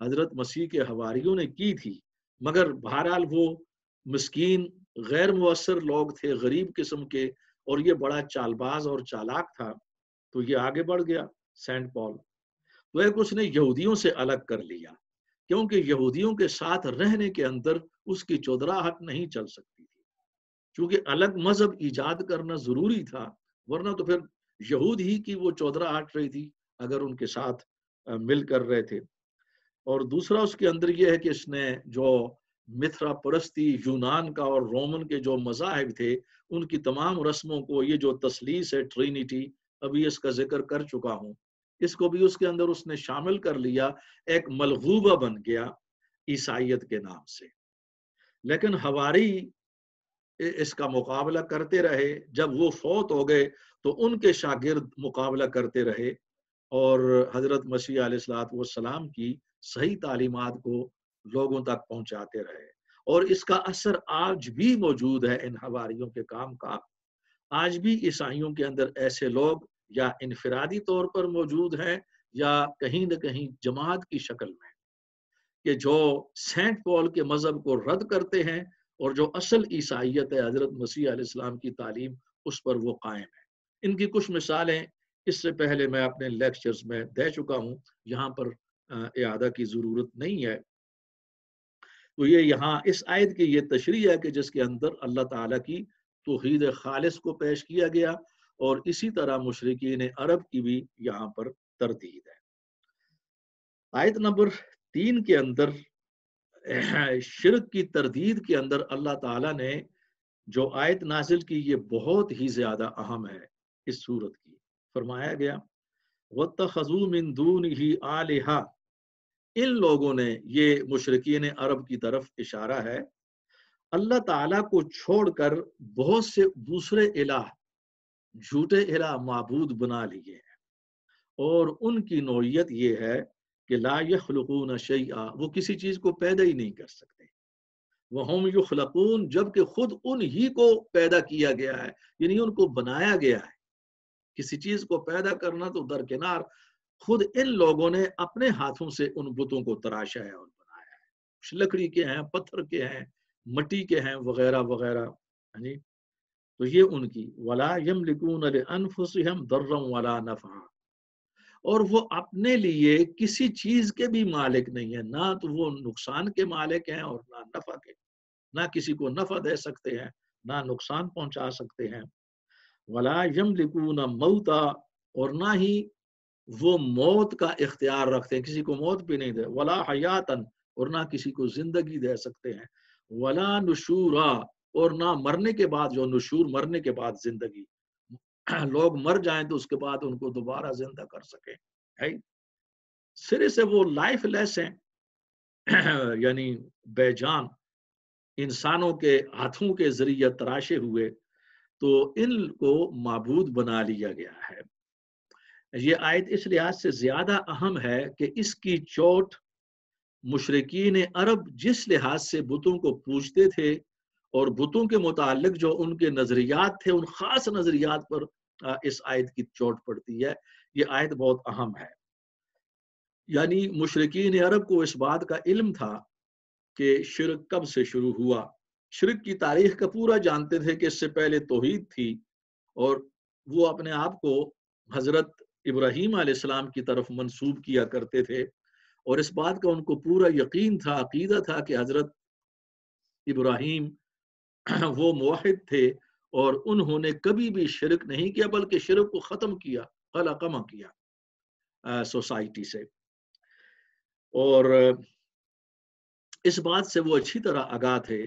حضرت مسیح کے حواریوں نے کی تھی، مگر بہرحال وہ مسکین غیر مؤثر لوگ تھے، غریب قسم کے، اور یہ بڑا چالباز اور چالاک تھا، تو یہ آگے بڑھ گیا سینٹ پال۔ تو ایک اس نے یہودیوں سے الگ کر لیا، کیونکہ یہودیوں کے ساتھ رہنے کے اندر اس کی چودراہٹ نہیں چل سکتی تھی، چونکہ الگ مذہب ایجاد کرنا ضروری تھا، ورنہ تو پھر یہود ہی کی وہ چودراہٹ رہی تھی اگر ان کے ساتھ مل کر رہے تھے۔ اور دوسرا اس کے اندر یہ ہے کہ اس نے جو متھرا پرستی، یونان کا اور رومن کے جو مذاہب تھے، ان کی تمام رسموں کو، یہ جو تثلیث ہے ٹرینیٹی، ابھی اس کا ذکر کر چکا ہوں، اس کو بھی اس کے اندر اس نے شامل کر لیا، ایک ملغوبہ بن گیا عیسائیت کے نام سے۔ لیکن حواری اس کا مقابلہ کرتے رہے، جب وہ فوت ہو گئے تو ان کے شاگرد مقابلہ کرتے رہے اور حضرت مسیح علیہ السلام کی صحیح تعلیمات کو لوگوں تک پہنچاتے رہے، اور اس کا اثر آج بھی موجود ہے ان حواریوں کے کام کا۔ آج بھی عیسائیوں کے اندر ایسے لوگ یا انفرادی طور پر موجود ہیں یا کہیں نہ کہیں جماعت کی شکل میں، کہ جو سینٹ پال کے مذہب کو رد کرتے ہیں اور جو اصل عیسائیت ہے، حضرت مسیح علیہ السلام کی تعلیم، اس پر وہ قائم ہے۔ ان کی کچھ مثالیں اس سے پہلے میں اپنے لیکچرز میں دے چکا ہوں، یہاں پر اعادہ کی ضرورت نہیں ہے۔ تو یہ یہاں اس آیت کی یہ تشریح ہے کہ جس کے اندر اللہ تعالیٰ کی توحید خالص کو پیش کیا گیا، اور اسی طرح مشرکین عرب کی بھی یہاں پر تردید ہے۔ آیت نمبر 3 کے اندر شرک کی تردید کے اندر اللہ تعالیٰ نے جو آیت نازل کی، یہ بہت ہی زیادہ اہم ہے اس سورت کی۔ فرمایا گیا وَاتَّخَذُوا مِن دُونِهِ آلِهَةً، ان لوگوں نے، یہ مشرکین عرب کی طرف اشارہ ہے، اللہ تعالیٰ کو چھوڑ کر بہت سے دوسرے الہ، جھوٹے الہ معبود بنا لیے ہیں، اور ان کی نوعیت یہ ہے کہ لا یخلقون شیئا، وہ کسی چیز کو پیدا ہی نہیں کر سکتے، وہم یخلقون، جبکہ خود انہی کو پیدا کیا گیا ہے، یعنی ان کو بنایا گیا ہے۔ کسی چیز کو پیدا کرنا تو درکنار، خود ان لوگوں نے اپنے ہاتھوں سے ان بتوں کو تراشا ہے اور بنایا ہے، لکڑی کے ہیں، پتھر کے ہیں، مٹی کے ہیں، وغیرہ وغیرہ۔ جی، تو یہ ان کی وَلَا يَمْلِكُونَ لِأَنفُسِهِمْ ضَرًّا وَلَا نَفْعًا، اور وہ اپنے لیے کسی چیز کے بھی مالک نہیں ہیں، نہ تو وہ نقصان کے مالک ہیں اور نہ نفع کے، نہ کسی کو نفع دے سکتے ہیں نہ نقصان پہنچا سکتے ہیں۔ وَلَا يَمْلِكُونَ مَوْتًا، اور نہ ہی وہ موت کا اختیار رکھتے ہیں، کسی کو موت بھی نہیں دے، وَلَا حَيَاتًا، اور نہ کسی کو زندگی دے سکتے ہیں، وَلَا نُشُورًا، اور نہ مرنے کے بعد، جو نشور مرنے کے بعد زندگی، لوگ مر جائیں تو اس کے بعد ان کو دوبارہ زندہ کر سکیں، ہے سرے سے وہ لائف لیس ہیں، یعنی بے جان، انسانوں کے ہاتھوں کے ذریعے تراشے ہوئے، تو ان کو معبود بنا لیا گیا ہے۔ یہ آیت اس لحاظ سے زیادہ اہم ہے کہ اس کی چوٹ مشرکین عرب جس لحاظ سے بتوں کو پوجتے تھے اور بتوں کے متعلق جو ان کے نظریات تھے، ان خاص نظریات پر اس آیت کی چوٹ پڑتی ہے۔ یہ آیت بہت اہم ہے، یعنی مشرکین عرب کو اس بات کا علم تھا کہ شرک کب سے شروع ہوا، شرک کی تاریخ کا پورا جانتے تھے کہ اس سے پہلے توحید تھی، اور وہ اپنے آپ کو حضرت ابراہیم علیہ السلام کی طرف منسوب کیا کرتے تھے، اور اس بات کا ان کو پورا یقین تھا، عقیدہ تھا کہ حضرت ابراہیم وہ موحد تھے اور انہوں نے کبھی بھی شرک نہیں کیا، بلکہ شرک کو ختم کیا، قلقمہ کیا سوسائٹی سے۔ اور اس بات سے وہ اچھی طرح آگاہ تھے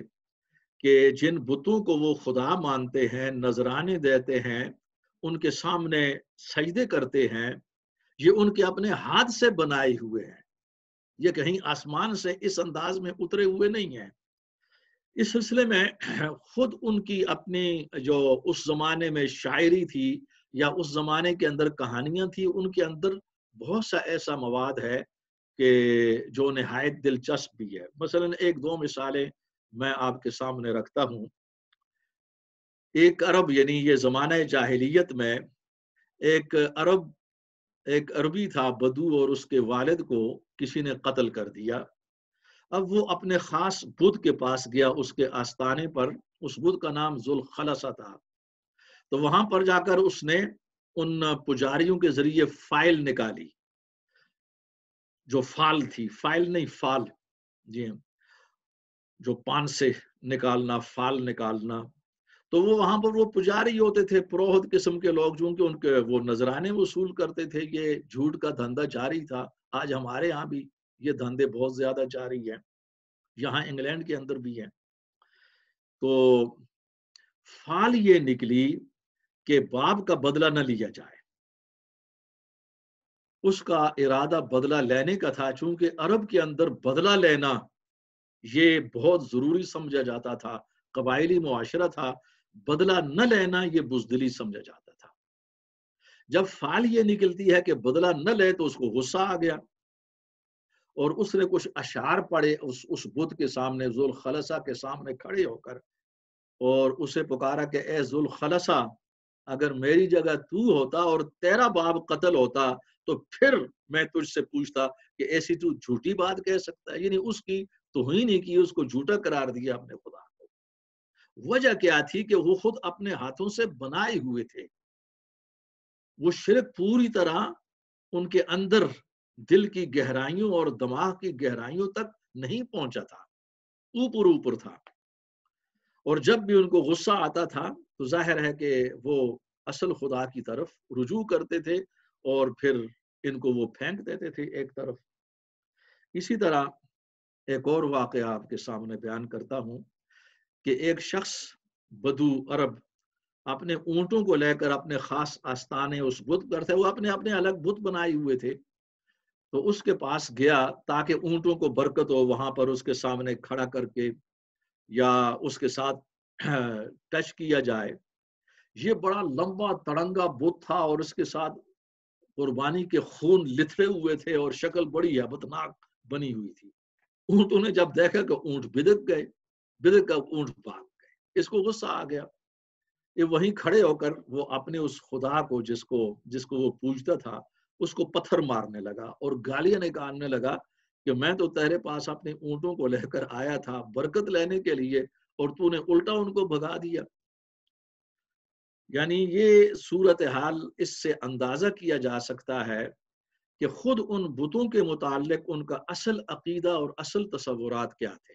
کہ جن بتوں کو وہ خدا مانتے ہیں، نذرانے دیتے ہیں، ان کے سامنے سجدے کرتے ہیں، یہ ان کے اپنے ہاتھ سے بنائے ہوئے ہیں، یہ کہیں آسمان سے اس انداز میں اترے ہوئے نہیں ہیں۔ اس سلسلے میں خود ان کی اپنی جو اس زمانے میں شاعری تھی یا اس زمانے کے اندر کہانیاں تھیں، ان کے اندر بہت سا ایسا مواد ہے کہ جو نہایت دلچسپ بھی ہے۔ مثلا ایک دو مثالیں میں آپ کے سامنے رکھتا ہوں۔ ایک عرب، یعنی یہ زمانہ جاہلیت میں ایک عرب ایک عربی تھا بدو اور اس کے والد کو کسی نے قتل کر دیا. اب وہ اپنے خاص بت کے پاس گیا, اس کے آستانے پر. اس بت کا نام ذوالخلصہ تھا. تو وہاں پر جا کر اس نے ان پجاریوں کے ذریعے فائل نکالی, جو فال تھی, فائل نہیں فال, جی ہاں, جو پان سے نکالنا, فال نکالنا. تو وہ وہاں پر وہ پجاری ہوتے تھے, پروہت قسم کے لوگ, جو ان کے وہ نذرانے وصول کرتے تھے. یہ جھوٹ کا دھندا جاری تھا. آج ہمارے ہاں بھی یہ دھندے بہت زیادہ جاری ہیں, یہاں انگلینڈ کے اندر بھی ہیں. تو فال یہ نکلی کہ باپ کا بدلہ نہ لیا جائے. اس کا ارادہ بدلہ لینے کا تھا, چونکہ عرب کے اندر بدلہ لینا یہ بہت ضروری سمجھا جاتا تھا, قبائلی معاشرہ تھا. بدلہ نہ لینا یہ بزدلی سمجھا جاتا تھا. جب فال یہ نکلتی ہے کہ بدلہ نہ لے تو اس کو غصہ آ گیا, اور اس نے کچھ اشعار پڑھے اس بت کے سامنے, ذوالخلصہ کے سامنے کھڑے ہو کر, اور اسے پکارا کہ اے ذوالخلصہ, اگر میری جگہ تو ہوتا اور تیرا باپ قتل ہوتا تو پھر میں تجھ سے پوچھتا کہ ایسی تو جھوٹی بات کہہ سکتا ہے. یعنی اس کی توہین ہی کی, اس کو جھوٹا قرار دیا اپنے خدا کو. وجہ کیا تھی کہ وہ خود اپنے ہاتھوں سے بنائے ہوئے تھے. وہ شرک پوری طرح ان کے اندر دل کی گہرائیوں اور دماغ کی گہرائیوں تک نہیں پہنچا تھا, اوپر اوپر تھا. اور جب بھی ان کو غصہ آتا تھا تو ظاہر ہے کہ وہ اصل خدا کی طرف رجوع کرتے تھے, اور پھر ان کو وہ پھینک دیتے تھے ایک طرف. اسی طرح ایک اور واقعہ آپ کے سامنے بیان کرتا ہوں کہ ایک شخص بدو عرب اپنے اونٹوں کو لے کر اپنے خاص آستانے اس بت پر تھے, وہ اپنے اپنے الگ بت بنائے ہوئے تھے. تو اس کے پاس گیا تاکہ اونٹوں کو برکت ہو, وہاں پر اس کے سامنے کھڑا کر کے یا اس کے ساتھ ٹچ کیا جائے. یہ بڑا لمبا تڑنگا بت تھا, اور اس کے ساتھ قربانی کے خون لتھڑے ہوئے تھے, اور شکل بڑی ہیبتناک بنی ہوئی تھی. اونٹوں نے جب دیکھا کہ اونٹ بدک گئے, بدک کر اونٹ بھاگ گئے. اس کو غصہ آ گیا. یہ وہیں کھڑے ہو کر وہ اپنے اس خدا کو جس کو وہ پوجتا تھا, اس کو پتھر مارنے لگا اور گالیاں نکالنے لگا کہ میں تو تیرے پاس اپنے اونٹوں کو لے کر آیا تھا برکت لینے کے لیے, اور تو نے الٹا ان کو بھگا دیا. یعنی یہ صورتحال اس سے اندازہ کیا جا سکتا ہے کہ خود ان بتوں کے متعلق ان کا اصل عقیدہ اور اصل تصورات کیا تھے.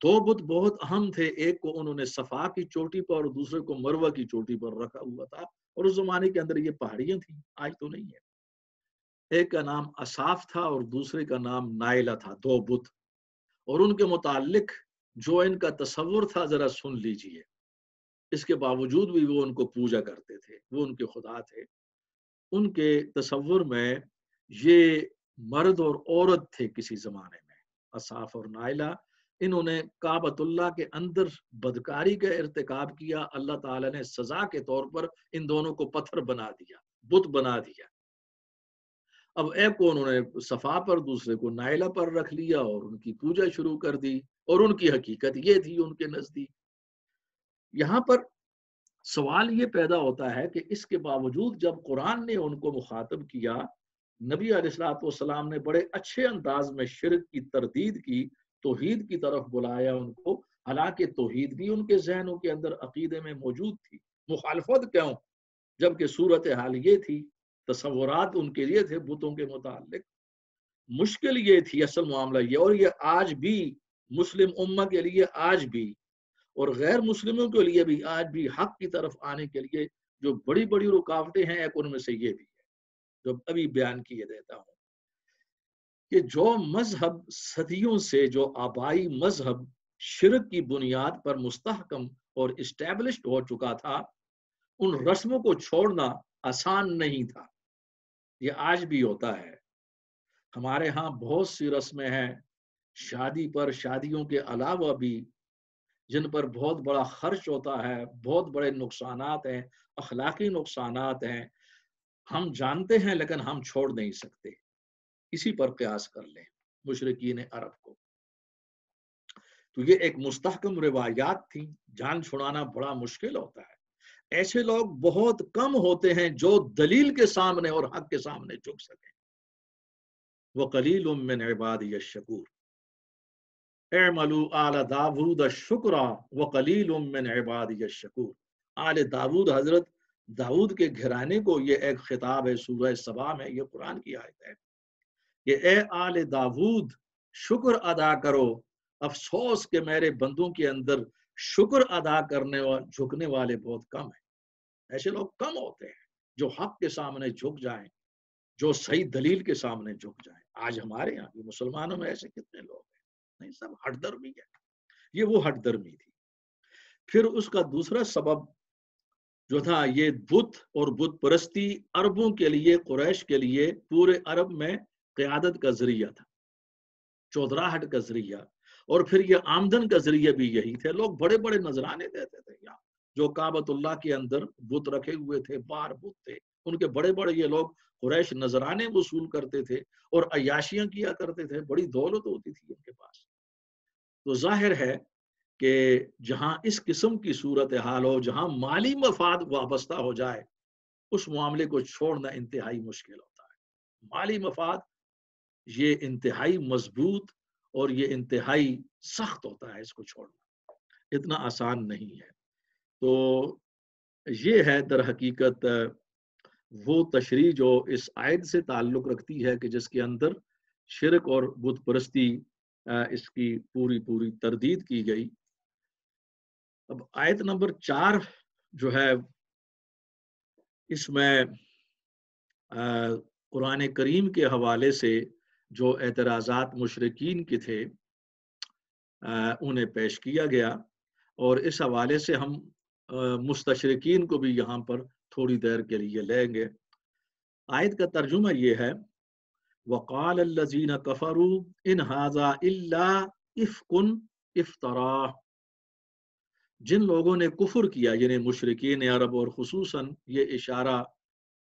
دو بت بہت اہم تھے, ایک کو انہوں نے صفا کی چوٹی پر اور دوسرے کو مروہ کی چوٹی پر رکھا ہوا تھا, اور اس زمانے کے اندر یہ پہاڑیاں تھیں, آج تو نہیں ہے. ایک کا نام اصاف تھا اور دوسرے کا نام نائلہ تھا, دو بت. اور ان کے متعلق جو ان کا تصور تھا ذرا سن لیجئے. اس کے باوجود بھی وہ ان کو پوجا کرتے تھے, وہ ان کے خدا تھے. ان کے تصور میں یہ مرد اور عورت تھے کسی زمانے میں, اصاف اور نائلہ. انہوں نے کعبۃ اللہ کے اندر بدکاری کا ارتکاب کیا. اللہ تعالیٰ نے سزا کے طور پر ان دونوں کو پتھر بنا دیا, بت بنا دیا. اب ایک کو انہوں نے صفا پر, دوسرے کو نائلہ پر رکھ لیا اور ان کی پوجا شروع کر دی, اور ان کی حقیقت یہ تھی ان کے نزدیک. یہاں پر سوال یہ پیدا ہوتا ہے کہ اس کے باوجود جب قرآن نے ان کو مخاطب کیا, نبی علیہ الصلوۃ والسلام نے بڑے اچھے انداز میں شرک کی تردید کی, توحید کی طرف بلایا ان کو, حالانکہ توحید بھی ان کے ذہنوں کے اندر عقیدے میں موجود تھی. مخالفت کیوں, جبکہ صورتحال یہ تھی, تصورات ان کے لیے تھے بتوں کے متعلق. مشکل یہ تھی, اصل معاملہ یہ, اور یہ آج بھی مسلم امہ کے لیے آج بھی اور غیر مسلموں کے لیے بھی آج بھی حق کی طرف آنے کے لیے جو بڑی بڑی رکاوٹیں ہیں, ایک ان میں سے یہ بھی ہے جو ابھی بیان کیے دیتا ہوں کہ جو مذہب صدیوں سے, جو آبائی مذہب شرک کی بنیاد پر مستحکم اور اسٹیبلشڈ ہو چکا تھا, ان رسموں کو چھوڑنا آسان نہیں تھا. یہ آج بھی ہوتا ہے. ہمارے ہاں بہت سی رسمیں ہیں شادی پر, شادیوں کے علاوہ بھی, جن پر بہت بڑا خرچ ہوتا ہے, بہت بڑے نقصانات ہیں, اخلاقی نقصانات ہیں. ہم جانتے ہیں لیکن ہم چھوڑ نہیں سکتے. اسی پر قیاس کر لیں مشرکین عرب کو. تو یہ ایک مستحکم روایات تھی, جان چھڑانا بڑا مشکل ہوتا ہے. ایسے لوگ بہت کم ہوتے ہیں جو دلیل کے سامنے اور حق کے سامنے جھک سکیں. وَقَلِيلٌ مِّنْ عِبَادِيَ الشَّكُورُ اعملوا آل داود الشکرا وقلیل من عبادی الشکور. آل داود، حضرت داود کے گھرانے کو یہ ایک خطاب ہے. سورہ سبا میں یہ قرآن کی آیت ہے کہ اے آل داود شکر ادا کرو، افسوس کہ میرے بندوں کے اندر شکر ادا کرنے جھکنے والے بہت کم ہیں. ایسے لوگ کم ہوتے ہیں جو حق کے سامنے جھک جائیں، جو صحیح دلیل کے سامنے جھک جائیں. آج ہمارے یہاں بھی مسلمانوں میں ایسے کتنے لوگ ہیں؟ نہیں، سب ہٹ درمی ہے. یہ وہ ہٹ درمی تھی. پھر اس کا دوسرا سبب جو تھا یہ بت اور بت پرستی عربوں کے لیے، قریش کے لیے پورے عرب میں قیادت کا ذریعہ تھا، چودراہٹ کا ذریعہ، اور پھر یہ آمدن کا ذریعہ بھی یہی تھے. لوگ بڑے بڑے نذرانے دیتے تھے یہاں، جو کعبۃ اللہ کے اندر بت رکھے ہوئے تھے، بار بت تھے ان کے بڑے بڑے، یہ لوگ قریش نذرانے وصول کرتے تھے اور عیاشیاں کیا کرتے تھے. بڑی دولت ہوتی تھی ان کے پاس. تو ظاہر ہے کہ جہاں اس قسم کی صورتحال ہو، جہاں مالی مفاد وابستہ ہو جائے، اس معاملے کو چھوڑنا انتہائی مشکل ہوتا ہے. مالی مفاد یہ انتہائی مضبوط اور یہ انتہائی سخت ہوتا ہے، اس کو چھوڑنا اتنا آسان نہیں ہے. تو یہ ہے در حقیقت وہ تشریح جو اس آیت سے تعلق رکھتی ہے کہ جس کے اندر شرک اور بت پرستی اس کی پوری تردید کی گئی. اب آیت نمبر 4 جو ہے اس میں قرآن کریم کے حوالے سے جو اعتراضات مشرکین کے تھے انہیں پیش کیا گیا، اور اس حوالے سے ہم مستشرقین کو بھی یہاں پر تھوڑی دیر کے لیے لیں گے. آیت کا ترجمہ یہ ہے وَقَالَ الَّذِينَ كَفَرُوا إِنْ هَذَا إِلَّا إِفْكٌ افْتَرَاهُ. جن لوگوں نے کفر کیا، یعنی مشرکین عرب، اور خصوصاً یہ اشارہ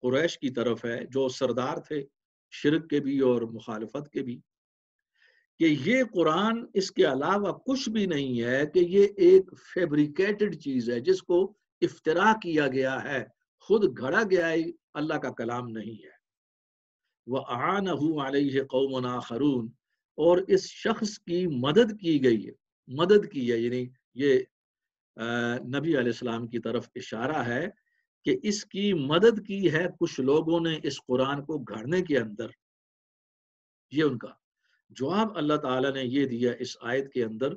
قریش کی طرف ہے جو سردار تھے شرک کے بھی اور مخالفت کے بھی، کہ یہ قرآن اس کے علاوہ کچھ بھی نہیں ہے، کہ یہ ایک فیبریکیٹڈ چیز ہے جس کو افتراء کیا گیا ہے، خود گھڑا گیا ہے، اللہ کا کلام نہیں ہے. وَأَعَانَهُ عَلَيْهِ قَوْمٌ آخَرُونَ، اور اس شخص کی مدد کی گئی ہے. مدد کی ہے یعنی یہ نبی علیہ السلام کی طرف اشارہ ہے کہ اس کی مدد کی ہے کچھ لوگوں نے اس قرآن کو گھڑنے کے اندر. یہ ان کا جواب اللہ تعالیٰ نے یہ دیا اس آیت کے اندر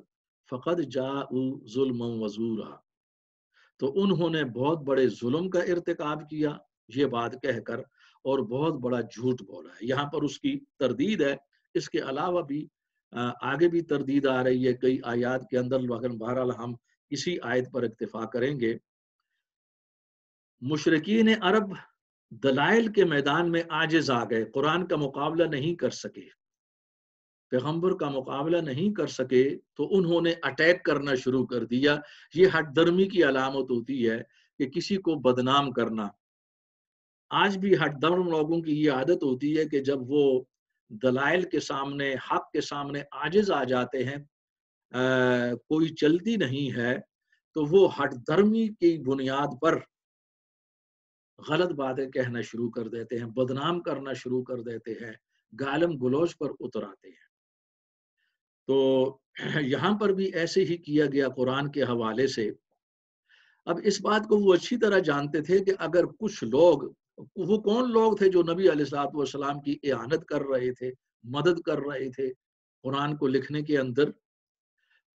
فَقَدْ جَاءُوا ظُلْمًا وَزُورًا. تو انہوں نے بہت بڑے ظلم کا ارتکاب کیا یہ بات کہہ کر، اور بہت بڑا جھوٹ بولا ہے. یہاں پر اس کی تردید ہے. اس کے علاوہ بھی آگے بھی تردید آ رہی ہے کئی آیات کے اندر، لیکن بہرحال ہم اسی آیت پر اکتفا کریں گے. مشرکین عرب دلائل کے میدان میں عاجز آ گئے، قرآن کا مقابلہ نہیں کر سکے، پیغمبر کا مقابلہ نہیں کر سکے، تو انہوں نے اٹیک کرنا شروع کر دیا. یہ ہٹ درمی کی علامت ہوتی ہے کہ کسی کو بدنام کرنا. آج بھی ہٹ درم لوگوں کی یہ عادت ہوتی ہے کہ جب وہ دلائل کے سامنے، حق کے سامنے عاجز آ جاتے ہیں، کوئی چلتی نہیں ہے، تو وہ ہٹ درمی کی بنیاد پر غلط باتیں کہنا شروع کر دیتے ہیں، بدنام کرنا شروع کر دیتے ہیں، گالم گلوچ پر اتر آتے ہیں. تو یہاں پر بھی ایسے ہی کیا گیا قرآن کے حوالے سے. اب اس بات کو وہ اچھی طرح جانتے تھے کہ اگر کچھ لوگ، وہ کون لوگ تھے جو نبی علیہ الصلوۃ والسلام کی اعانت کر رہے تھے، مدد کر رہے تھے قرآن کو لکھنے کے اندر.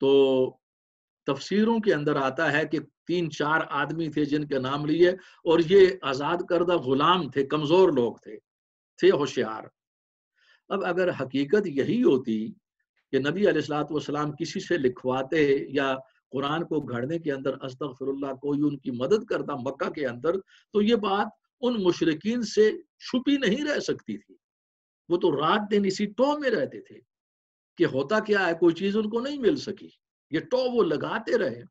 تو تفسیروں کے اندر آتا ہے کہ 3-4 آدمی تھے جن کے نام لیے، اور یہ آزاد کردہ غلام تھے، کمزور لوگ تھے ہوشیار. اب اگر حقیقت یہی ہوتی کہ نبی علیہ الصلوۃ والسلام کسی سے لکھواتے یا قرآن کو گھڑنے کے اندر استغفر اللہ کوئی ان کی مدد کرتا مکہ کے اندر، تو یہ بات ان مشرکین سے چھپی نہیں رہ سکتی تھی. وہ تو رات دن اسی ٹو میں رہتے تھے کہ ہوتا کیا ہے، کوئی چیز ان کو نہیں مل سکی. یہ ٹو وہ لگاتے رہے.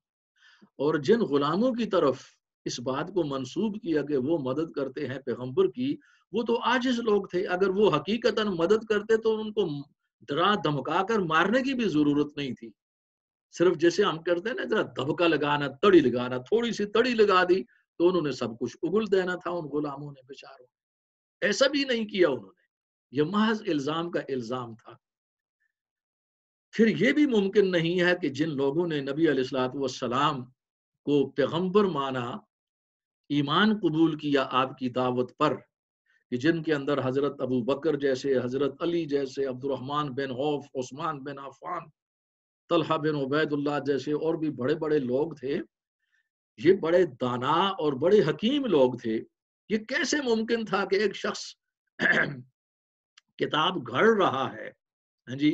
اور جن غلاموں کی طرف اس بات کو منسوب کیا کہ وہ مدد کرتے ہیں پیغمبر کی، وہ تو عاجز لوگ تھے. اگر وہ حقیقتاً مدد کرتے تو ان کو ڈرا دھمکا کر مارنے کی بھی ضرورت نہیں تھی. صرف جیسے ہم کرتے ہیں نا، ذرا دھبکا لگانا، تڑی لگانا، تھوڑی سی تڑی لگا دی تو انہوں نے سب کچھ اگل دینا تھا ان غلاموں نے بیچاروں نے، ایسا بھی نہیں کیا انہوں نے، یہ محض الزام کا الزام تھا۔ پھر یہ بھی ممکن نہیں ہے کہ جن لوگوں نے نبی علیہ الصلوۃ والسلام کو پیغمبر مانا، ایمان قبول کیا آپ کی دعوت پر، کہ جن کے اندر حضرت ابو بکر جیسے، حضرت علی جیسے، عبد الرحمن بن عوف، عثمان بن عفان، طلحہ بن عبید اللہ جیسے اور بھی بڑے بڑے لوگ تھے، یہ بڑے دانا اور بڑے حکیم لوگ تھے، یہ کیسے ممکن تھا کہ ایک شخص کتاب گھڑ رہا ہے، ہاں جی،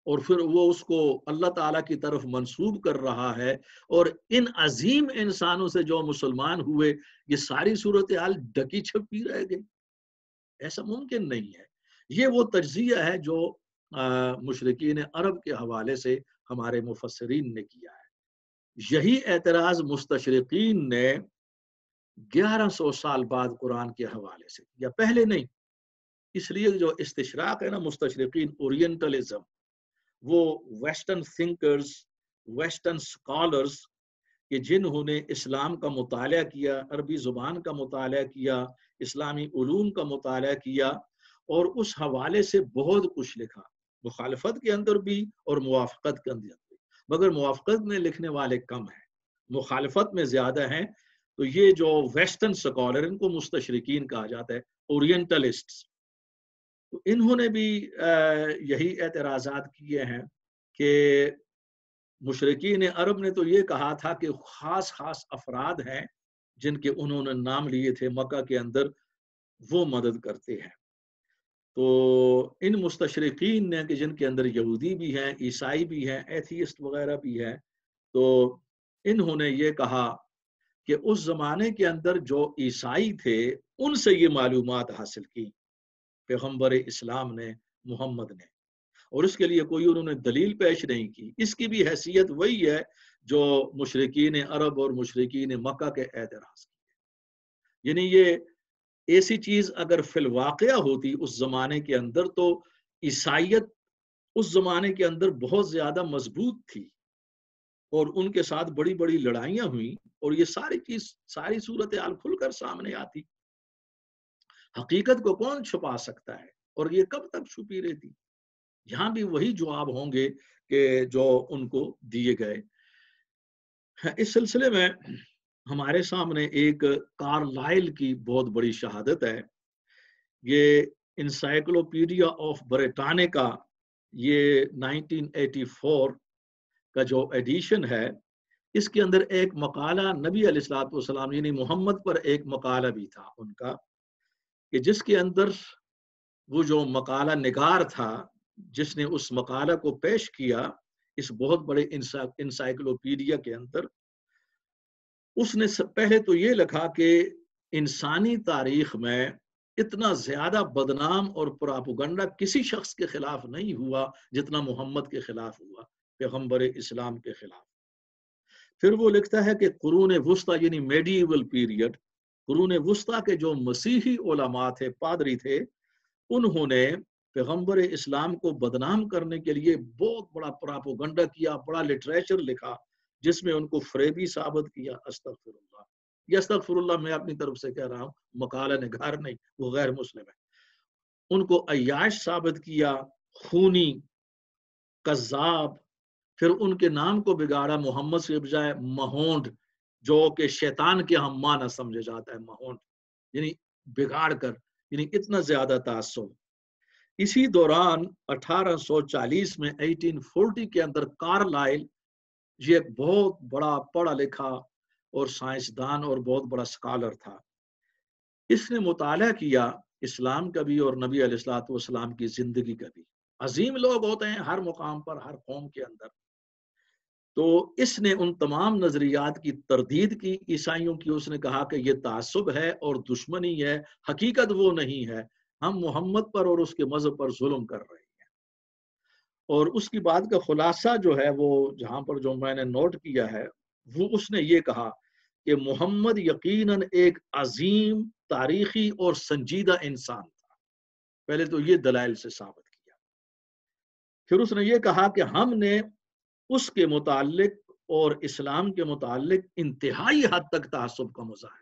اور پھر وہ اس کو اللہ تعالیٰ کی طرف منسوب کر رہا ہے، اور ان عظیم انسانوں سے جو مسلمان ہوئے یہ ساری صورتحال ڈکی چھپی رہ گئی؟ ایسا ممکن نہیں ہے۔ یہ وہ تجزیہ ہے جو مشرکین عرب کے حوالے سے ہمارے مفسرین نے کیا ہے۔ یہی اعتراض مستشرقین نے 1100 سال بعد قرآن کے حوالے سے، یا پہلے نہیں، اس لیے جو استشراق ہے نا، مستشرقین، اورینٹلزم، وہ ویسٹرن تھنکرز، ویسٹرن سکالرز کہ جنہوں نے اسلام کا مطالعہ کیا، عربی زبان کا مطالعہ کیا، اسلامی علوم کا مطالعہ کیا، اور اس حوالے سے بہت کچھ لکھا، مخالفت کے اندر بھی اور موافقت کے اندر بھی، مگر موافقت میں لکھنے والے کم ہیں، مخالفت میں زیادہ ہیں۔ تو یہ جو ویسٹرن سکالر، ان کو مستشرقین کہا جاتا ہے، اورینٹلسٹس، تو انہوں نے بھی یہی اعتراضات کیے ہیں کہ مشرکین عرب نے تو یہ کہا تھا کہ خاص خاص افراد ہیں جن کے انہوں نے نام لیے تھے مکہ کے اندر، وہ مدد کرتے ہیں۔ تو ان مستشرقین نے کہ جن کے اندر یہودی بھی ہیں، عیسائی بھی ہیں، ایتھیسٹ وغیرہ بھی ہیں، تو انہوں نے یہ کہا کہ اس زمانے کے اندر جو عیسائی تھے ان سے یہ معلومات حاصل کی پیغمبر اسلام نے، محمد نے، اور اس کے لیے کوئی انہوں نے دلیل پیش نہیں کی۔ اس کی بھی حیثیت وہی ہے جو مشرکین عرب اور مشرکین مکہ کے اعتراض کی، یعنی یہ ایسی چیز اگر فی الواقعہ ہوتی اس زمانے کے اندر، تو عیسائیت اس زمانے کے اندر بہت زیادہ مضبوط تھی اور ان کے ساتھ بڑی بڑی لڑائیاں ہوئیں، اور یہ ساری صورتحال کھل کر سامنے آتی۔ حقیقت کو کون چھپا سکتا ہے، اور یہ کب تک چھپی رہتی؟ یہاں بھی وہی جواب ہوں گے کہ جو ان کو دیے گئے۔ اس سلسلے میں ہمارے سامنے ایک کارلائل کی بہت بڑی شہادت ہے۔ یہ انسائکلوپیڈیا آف بریٹانیکا، یہ 1984 کا جو ایڈیشن ہے، اس کے اندر ایک مقالہ نبی علیہ الصلوۃ والسلام یعنی محمد پر ایک مقالہ بھی تھا ان کا، کہ جس کے اندر وہ جو مقالہ نگار تھا جس نے اس مقالہ کو پیش کیا اس بہت بڑے انسائکلوپیڈیا کے اندر، اس نے پہلے تو یہ لکھا کہ انسانی تاریخ میں اتنا زیادہ بدنام اور پراپوگنڈا کسی شخص کے خلاف نہیں ہوا جتنا محمد کے خلاف ہوا، پیغمبر اسلام کے خلاف۔ پھر وہ لکھتا ہے کہ قرون وسطیٰ یعنی میڈیول پیریڈ، قرون وسطیٰ کے جو مسیحی علماء تھے، پادری تھے، انہوں نے پیغمبر اسلام کو بدنام کرنے کے لیے بہت بڑا پراپوگنڈا کیا، بڑا لٹریچر لکھا جس میں ان کو فریبی ثابت کیا۔ استغفر اللہ، یہ استغفر اللہ میں اپنی طرف سے کہہ رہا ہوں، مقالہ نگار نہیں، وہ غیر مسلم ہے۔ ان کو عیاش ثابت کیا، خونی، کذاب، پھر ان کے نام کو بگاڑا، محمد سے بجائے مہونڈ، جو کہ شیطان کے ہم معنی سمجھے جاتا ہے، مہونڈ یعنی بگاڑ کر، یعنی اتنا زیادہ تعصب۔ اسی دوران 1840 میں 1840 کے اندر کارلائل، یہ ایک بہت بڑا پڑھا لکھا اور سائنسدان اور بہت بڑا سکالر تھا، اس نے مطالعہ کیا اسلام کا بھی اور نبی علیہ الصلوۃ والسلام کی زندگی کا بھی۔ عظیم لوگ ہوتے ہیں ہر مقام پر، ہر قوم کے اندر، تو اس نے ان تمام نظریات کی تردید کی عیسائیوں کی۔ اس نے کہا کہ یہ تعصب ہے اور دشمنی ہے، حقیقت وہ نہیں ہے، ہم محمد پر اور اس کے مذہب پر ظلم کر رہے ہیں۔ اور اس کی بات کا خلاصہ جو ہے وہ جہاں پر جو میں نے نوٹ کیا ہے، وہ اس نے یہ کہا کہ محمد یقیناً ایک عظیم، تاریخی اور سنجیدہ انسان تھا۔ پہلے تو یہ دلائل سے ثابت کیا۔ پھر اس نے یہ کہا کہ ہم نے اس کے متعلق اور اسلام کے متعلق انتہائی حد تک تعصب کا مظاہرہ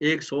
100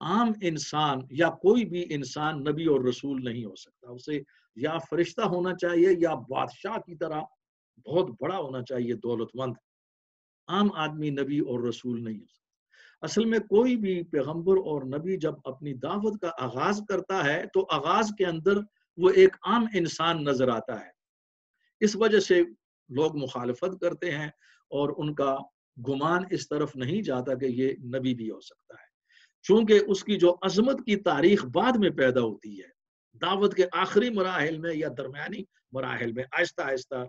عام انسان یا کوئی بھی انسان نبی اور رسول نہیں ہو سکتا. اسے یا فرشتہ ہونا چاہیے یا بادشاہ کی طرح بہت بڑا ہونا چاہیے، دولت مند. عام آدمی نبی اور رسول نہیں ہو سکتا. اصل میں کوئی بھی پیغمبر اور نبی جب اپنی دعوت کا آغاز کرتا ہے تو آغاز کے اندر وہ ایک عام انسان نظر آتا ہے. اس وجہ سے لوگ مخالفت کرتے ہیں اور ان کا گمان اس طرف نہیں جاتا کہ یہ نبی بھی ہو سکتا ہے، چونکہ اس کی جو عظمت کی تاریخ بعد میں پیدا ہوتی ہے. دعوت کے آخری مراحل میں یا درمیانی مراحل میں آہستہ آہستہ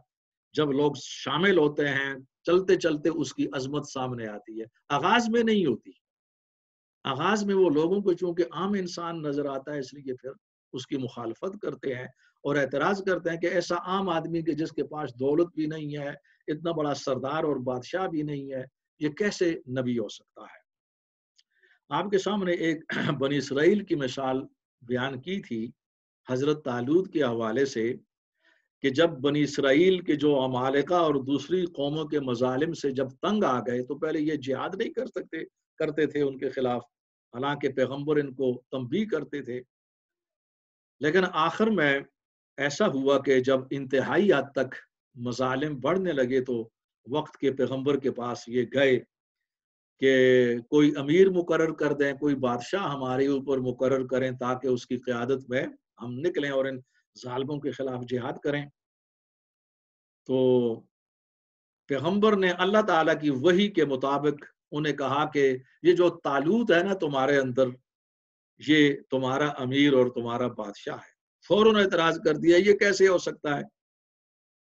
جب لوگ شامل ہوتے ہیں، چلتے چلتے اس کی عظمت سامنے آتی ہے، آغاز میں نہیں ہوتی. آغاز میں وہ لوگوں کو چونکہ عام انسان نظر آتا ہے، اس لیے پھر اس کی مخالفت کرتے ہیں اور اعتراض کرتے ہیں کہ ایسا عام آدمی کہ جس کے پاس دولت بھی نہیں ہے، اتنا بڑا سردار اور بادشاہ بھی نہیں ہے، یہ کیسے نبی ہو سکتا ہے. آپ کے سامنے ایک بنی اسرائیل کی مثال بیان کی تھی حضرت طالوت کے حوالے سے، کہ جب بنی اسرائیل کے جو عمالقہ اور دوسری قوموں کے مظالم سے جب تنگ آ گئے تو پہلے یہ جہاد نہیں کرتے تھے ان کے خلاف، حالانکہ پیغمبر ان کو تنبیہ کرتے تھے. لیکن آخر میں ایسا ہوا کہ جب انتہائی حد تک مظالم بڑھنے لگے تو وقت کے پیغمبر کے پاس یہ گئے کہ کوئی امیر مقرر کر دیں، کوئی بادشاہ ہمارے اوپر مقرر کریں تاکہ اس کی قیادت میں ہم نکلیں اور ان ظالموں کے خلاف جہاد کریں. تو پیغمبر نے اللہ تعالیٰ کی وحی کے مطابق انہیں کہا کہ یہ جو طالوت ہے نا تمہارے اندر، یہ تمہارا امیر اور تمہارا بادشاہ ہے. فوراً اعتراض کر دیا، یہ کیسے ہو سکتا ہے؟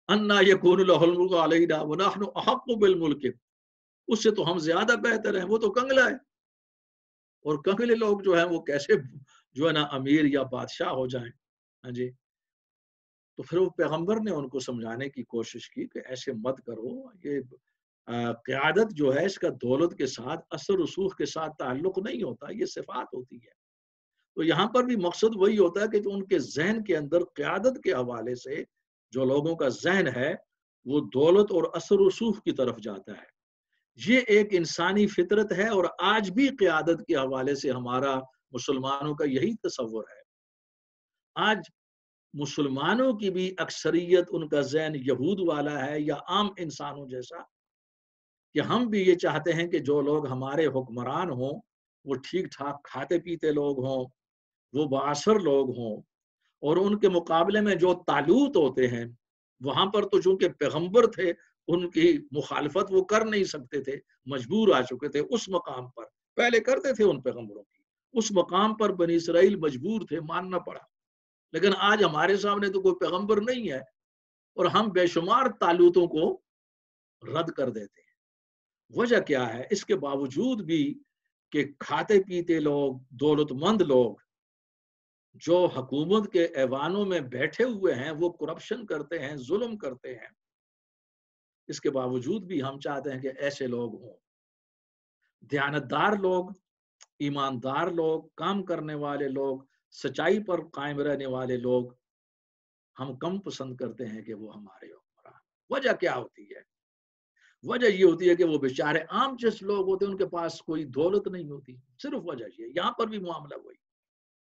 انا یکون لہ الملک علینا ونحن احق بالملک، اس سے تو ہم زیادہ بہتر ہیں، وہ تو کنگلا ہے. اور کنگلے لوگ جو ہیں وہ کیسے جو ہے نا امیر یا بادشاہ ہو جائیں. ہاں جی. تو پھر وہ پیغمبر نے ان کو سمجھانے کی کوشش کی کہ ایسے مت کرو، یہ قیادت جو ہے اس کا دولت کے ساتھ، اثر رسوخ کے ساتھ تعلق نہیں ہوتا، یہ صفات ہوتی ہے. تو یہاں پر بھی مقصد وہی ہوتا ہے کہ جو ان کے ذہن کے اندر قیادت کے حوالے سے جو لوگوں کا ذہن ہے وہ دولت اور اثر رسوخ کی طرف جاتا ہے. یہ ایک انسانی فطرت ہے اور آج بھی قیادت کے حوالے سے ہمارا مسلمانوں کا یہی تصور ہے. آج مسلمانوں کی بھی اکثریت ان کا ذہن یہود والا ہے یا عام انسانوں جیسا، کہ ہم بھی یہ چاہتے ہیں کہ جو لوگ ہمارے حکمران ہوں وہ ٹھیک ٹھاک کھاتے پیتے لوگ ہوں، وہ بااثر لوگ ہوں. اور ان کے مقابلے میں جو طالوت ہوتے ہیں وہاں پر تو چونکہ پیغمبر تھے ان کی مخالفت وہ کر نہیں سکتے تھے، مجبور آ چکے تھے اس مقام پر. پہلے کرتے تھے ان پیغمبروں کی، اس مقام پر بنی اسرائیل مجبور تھے، ماننا پڑا. لیکن آج ہمارے سامنے تو کوئی پیغمبر نہیں ہے اور ہم بے شمار طالوتوں کو رد کر دیتے ہیں. وجہ کیا ہے؟ اس کے باوجود بھی کہ کھاتے پیتے لوگ، دولت مند لوگ جو حکومت کے ایوانوں میں بیٹھے ہوئے ہیں وہ کرپشن کرتے ہیں، ظلم کرتے ہیں، اس کے باوجود بھی ہم چاہتے ہیں کہ ایسے لوگ ہوں. دیانتدار لوگ، ایماندار لوگ، کام کرنے والے لوگ، سچائی پر قائم رہنے والے لوگ ہم کم پسند کرتے ہیں کہ وہ ہمارے حکمران. وجہ کیا ہوتی ہے؟ وجہ یہ ہوتی ہے کہ وہ بیچارے عام جس لوگ ہوتے ہیں ان کے پاس کوئی دولت نہیں ہوتی. صرف وجہ یہ. یہاں پر بھی معاملہ وہی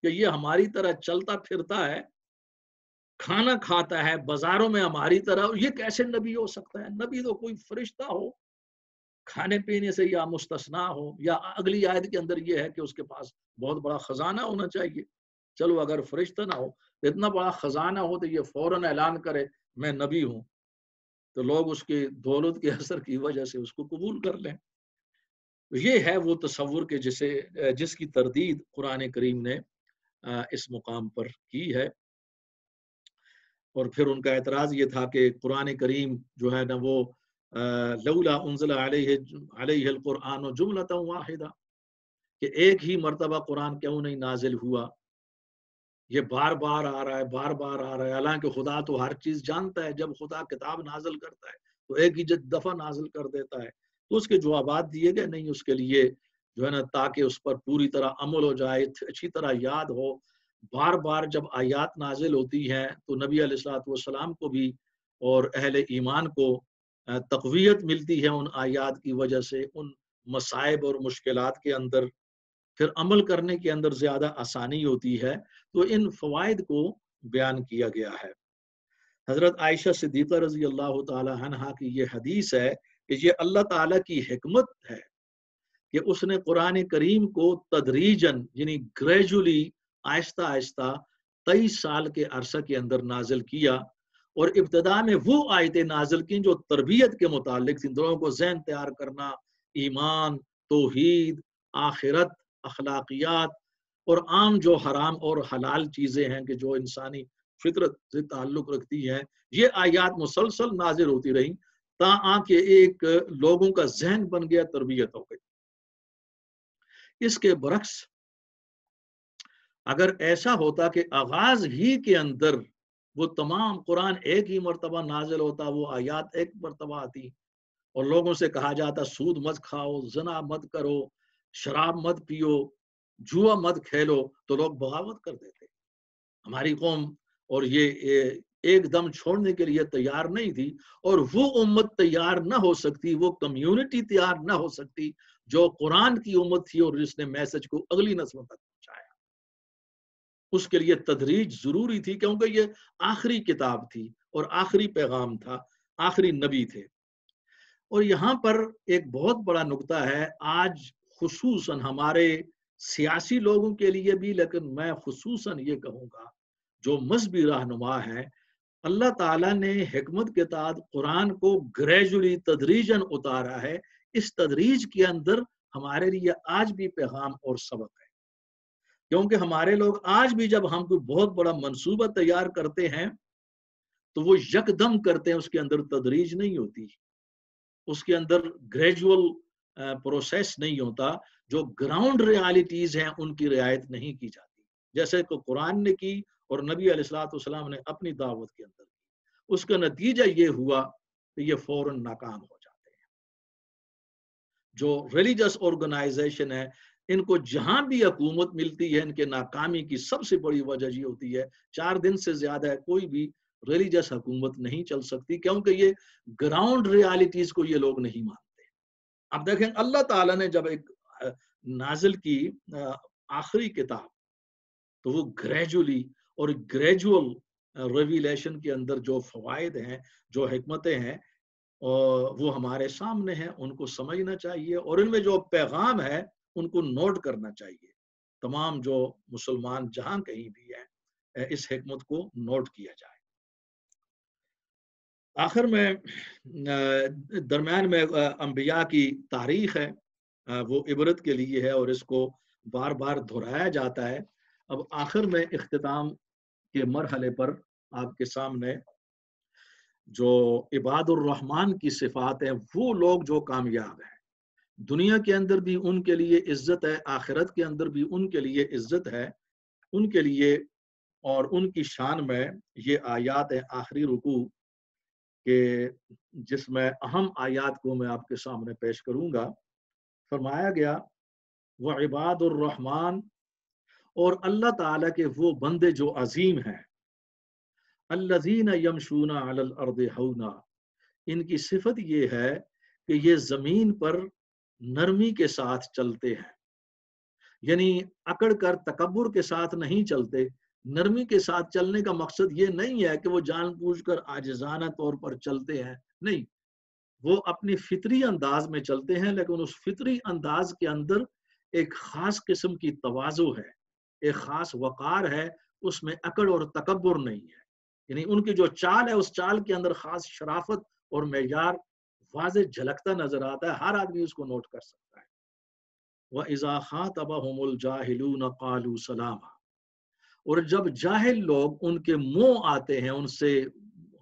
کہ یہ ہماری طرح چلتا پھرتا ہے، کھانا کھاتا ہے بازاروں میں ہماری طرح، یہ کیسے نبی ہو سکتا ہے؟ نبی تو کوئی فرشتہ ہو، کھانے پینے سے یا مستثنا ہو، یا اگلی آیت کے اندر یہ ہے کہ اس کے پاس بہت بڑا خزانہ ہونا چاہیے. چلو اگر فرشتہ نہ ہو، اتنا بڑا خزانہ ہو تو یہ فوراً اعلان کرے میں نبی ہوں، تو لوگ اس کی دولت کے اثر کی وجہ سے اس کو قبول کر لیں. یہ ہے وہ تصور کہ جس کی تردید قرآن کریم نے اس مقام پر کی ہے. اور پھر ان کا اعتراض یہ تھا کہ قرآن کریم جو ہے نا وہ لولا انزل علیہ القرآن جملۃ واحدہ، کہ ایک ہی مرتبہ قرآن کیوں نہیں نازل ہوا؟ یہ بار بار آ رہا ہے، بار بار آ رہا ہے. حالانکہ خدا تو ہر چیز جانتا ہے، جب خدا کتاب نازل کرتا ہے تو ایک ہی دفعہ نازل کر دیتا ہے. تو اس کے جوابات دیے گئے نہیں اس کے لیے جو ہے نا تاکہ اس پر پوری طرح عمل ہو جائے، اچھی طرح یاد ہو. بار بار جب آیات نازل ہوتی ہیں تو نبی علیہ الصلوۃ والسلام کو بھی اور اہل ایمان کو تقویت ملتی ہے ان آیات کی وجہ سے، ان مصائب اور مشکلات کے اندر. پھر عمل کرنے کے اندر زیادہ آسانی ہوتی ہے. تو ان فوائد کو بیان کیا گیا ہے. حضرت عائشہ صدیقہ رضی اللہ تعالی عنہا کی یہ حدیث ہے کہ یہ اللہ تعالیٰ کی حکمت ہے کہ اس نے قرآن کریم کو تدریجاً یعنی گریجولی آہستہ آہستہ 23 سال کے عرصہ کے اندر نازل کیا، اور ابتدا میں وہ آیتیں نازل کی جو تربیت کے متعلق تھیں، لوگوں کو ذہن تیار کرنا، ایمان، توحید، آخرت، اخلاقیات، اور عام جو حرام اور حلال چیزیں ہیں کہ جو انسانی فطرت سے تعلق رکھتی ہیں، یہ آیات مسلسل نازل ہوتی رہیں تاکہ کہ ایک لوگوں کا ذہن بن گیا، تربیت ہو گئی. اس کے برعکس اگر ایسا ہوتا کہ آغاز ہی کے اندر وہ تمام قرآن ایک ہی مرتبہ نازل ہوتا، وہ آیات ایک مرتبہ آتی، اور لوگوں سے کہا جاتا سود مت کھاؤ، زنا مت کرو، شراب مت پیو، جوا مت کھیلو، تو لوگ بغاوت کر دیتے. ہماری قوم اور یہ ایک دم چھوڑنے کے لیے تیار نہیں تھی، اور وہ امت تیار نہ ہو سکتی، وہ کمیونٹی تیار نہ ہو سکتی جو قرآن کی امت تھی اور جس نے میسج کو اگلی نسلوں تک پہنچایا. اس کے لیے تدریج ضروری تھی، کیونکہ یہ آخری کتاب تھی اور آخری پیغام تھا، آخری نبی تھے. اور یہاں پر ایک بہت بڑا نقطہ ہے آج خصوصاً ہمارے سیاسی لوگوں کے لیے بھی، لیکن میں خصوصاً یہ کہوں گا جو مذہبی رہنما ہیں، اللہ تعالیٰ نے حکمت کے تحت قرآن کو گریجولی تدریجاً اتارا ہے. اس تدریج کے اندر ہمارے لیے آج بھی پیغام اور سبق ہے، کیونکہ ہمارے لوگ آج بھی جب ہم کوئی بہت بڑا منصوبہ تیار کرتے ہیں تو وہ یکدم کرتے ہیں، اس کے اندر تدریج نہیں ہوتی، اس کے اندر گریجول پروسیس نہیں ہوتا، جو گراؤنڈ ریالٹیز ہیں ان کی رعایت نہیں کی جاتی، جیسے کہ قرآن نے کی اور نبی علیہ الصلوۃ والسلام نے اپنی دعوت کے اندر کی. اس کا نتیجہ یہ ہوا کہ یہ فوراً ناکام ہو جاتے ہیں. جو ریلیجس آرگنائزیشن ہے، ان کو جہاں بھی حکومت ملتی ہے، ان کے ناکامی کی سب سے بڑی وجہ یہ ہوتی ہے 4 دن سے زیادہ کوئی بھی ریلیجس حکومت نہیں چل سکتی، کیونکہ یہ گراؤنڈ ریالٹیز کو یہ لوگ نہیں مانتے. اب دیکھیں اللہ تعالیٰ نے جب ایک نازل کی آخری کتاب، تو وہ گریجولی اور گریجول ریویلیشن کے اندر جو فوائد ہیں، جو حکمتیں ہیں، وہ ہمارے سامنے ہیں، ان کو سمجھنا چاہیے، اور ان میں جو پیغام ہے ان کو نوٹ کرنا چاہیے. تمام جو مسلمان جہاں کہیں بھی ہیں اس حکمت کو نوٹ کیا جائے. آخر میں درمیان میں انبیاء کی تاریخ ہے، وہ عبرت کے لیے ہے اور اس کو بار بار دہرایا جاتا ہے. اب آخر میں اختتام کے مرحلے پر آپ کے سامنے جو عباد الرحمن کی صفات ہیں، وہ لوگ جو کامیاب ہیں، دنیا کے اندر بھی ان کے لیے عزت ہے، آخرت کے اندر بھی ان کے لیے عزت ہے، ان کے لیے اور ان کی شان میں یہ آیات ہیں آخری رکوع کہ جس میں اہم آیات کو میں آپ کے سامنے پیش کروں گا. فرمایا گیا وعباد الرحمن، اور اللہ تعالیٰ کے وہ بندے جو عظیم ہیں، الذین یمشون علی الارض ہونا، ان کی صفت یہ ہے کہ یہ زمین پر نرمی کے ساتھ چلتے ہیں، یعنی اکڑ کر تکبر کے ساتھ نہیں چلتے. نرمی کے ساتھ چلنے کا مقصد یہ نہیں ہے کہ وہ جان بوجھ کر عاجزانہ طور پر چلتے ہیں، نہیں، وہ اپنی فطری انداز میں چلتے ہیں، لیکن اس فطری انداز کے اندر ایک خاص قسم کی تواضع ہے، ایک خاص وقار ہے، اس میں اکڑ اور تکبر نہیں ہے. یعنی ان کی جو چال ہے اس چال کے اندر خاص شرافت اور معیار واضح جھلکتا نظر آتا ہے، ہر آدمی اس کو نوٹ کر سکتا ہے. وَإِذَا خَاطَبَهُمُ الْجَاهِلُونَ قَالُوا سَلَامًا، اور جب جاہل لوگ ان کے منہ آتے ہیں، ان سے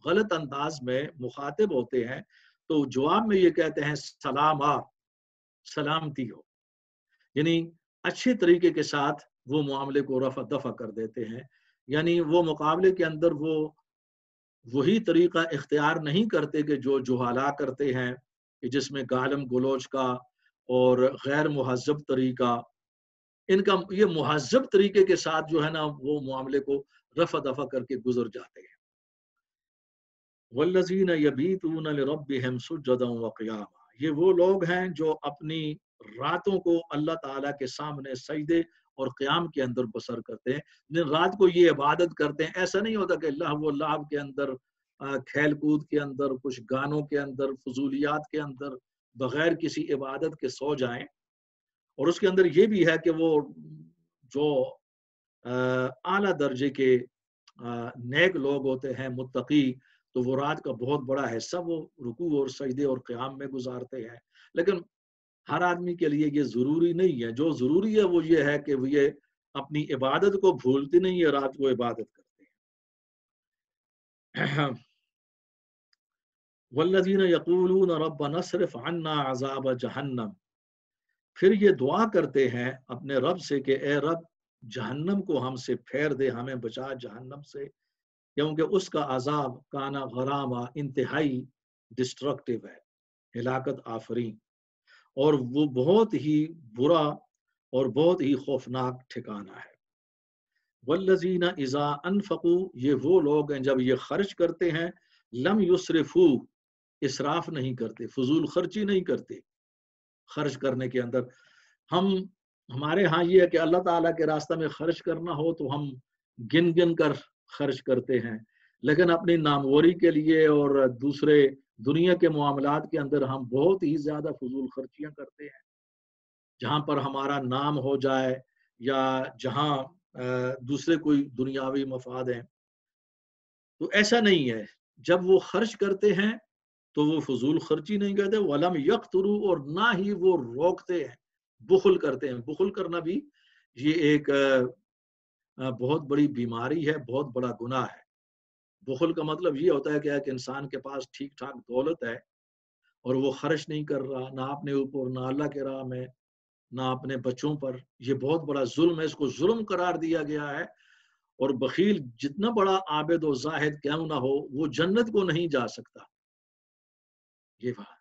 غلط انداز میں مخاطب ہوتے ہیں، تو جواب میں یہ کہتے ہیں سلاما، سلامتی ہو، یعنی اچھے طریقے کے ساتھ وہ معاملے کو رفع دفع کر دیتے ہیں. یعنی وہ مقابلے کے اندر وہ وہی طریقہ اختیار نہیں کرتے کہ جو جہالا کرتے ہیں، کہ جس میں گالم گلوچ کا اور غیر مہذب طریقہ. ان کا یہ مہذب طریقے کے ساتھ جو ہے نا وہ معاملے کو رفع دفع کر کے گزر جاتے ہیں. والذین یبیتون لربہم سجدا وقیاما، یہ وہ لوگ ہیں جو اپنی راتوں کو اللہ تعالیٰ کے سامنے سجدے اور قیام کے اندر بسر کرتے ہیں، دن رات کو یہ عبادت کرتے ہیں۔ ایسا نہیں ہوتا کہ لہو و لعب کے اندر، کھیل کود کے اندر، کچھ گانوں کے اندر، فضولیات کے اندر بغیر کسی عبادت کے سو جائیں۔ اور اس کے اندر یہ بھی ہے کہ وہ جو اعلیٰ درجے کے نیک لوگ ہوتے ہیں، متقی، تو وہ رات کا بہت بڑا حصہ وہ رکوع اور سجدے اور قیام میں گزارتے ہیں۔ لیکن ہر آدمی کے لیے یہ ضروری نہیں ہے۔ جو ضروری ہے وہ یہ ہے کہ وہ یہ اپنی عبادت کو بھولتے نہیں ہے، رات کو عبادت کرتے ہیں۔ والذین یقولون ربنا اصرف عنا عذاب جہنم، پھر یہ دعا کرتے ہیں اپنے رب سے کہ اے رب جہنم کو ہم سے پھیر دے، ہمیں بچا جہنم سے، کیونکہ اس کا عذاب کانا غراما، انتہائی ڈسٹرکٹیو ہے، ہلاکت آفرین، اور وہ بہت ہی برا اور بہت ہی خوفناک ٹھکانہ ہے۔ والذین اذا انفقوا، یہ وہ لوگ ہیں جب یہ خرچ کرتے ہیں، لم یسرفوا، اسراف نہیں کرتے، فضول خرچی نہیں کرتے۔ خرچ کرنے کے اندر ہمارے ہاں یہ ہے کہ اللہ تعالیٰ کے راستہ میں خرچ کرنا ہو تو ہم گن گن کر خرچ کرتے ہیں، لیکن اپنی ناموری کے لیے اور دوسرے دنیا کے معاملات کے اندر ہم بہت ہی زیادہ فضول خرچیاں کرتے ہیں، جہاں پر ہمارا نام ہو جائے یا جہاں دوسرے کوئی دنیاوی مفاد ہیں۔ تو ایسا نہیں ہے، جب وہ خرچ کرتے ہیں تو وہ فضول خرچی نہیں کرتے، ولم یقتروا، اور نہ ہی وہ روکتے ہیں، بخل کرتے ہیں۔ بخل کرنا بھی یہ ایک بہت بڑی بیماری ہے، بہت بڑا گناہ ہے۔ بخل کا مطلب یہ ہوتا ہے کہ ایک انسان کے پاس ٹھیک ٹھاک دولت ہے اور وہ خرچ نہیں کر رہا، نہ اپنے اوپر، نہ اللہ کے راہ میں، نہ اپنے بچوں پر۔ یہ بہت بڑا ظلم ہے، اس کو ظلم قرار دیا گیا ہے۔ اور بخیل جتنا بڑا عابد و زاہد کیوں نہ ہو، وہ جنت کو نہیں جا سکتا۔ یہ بات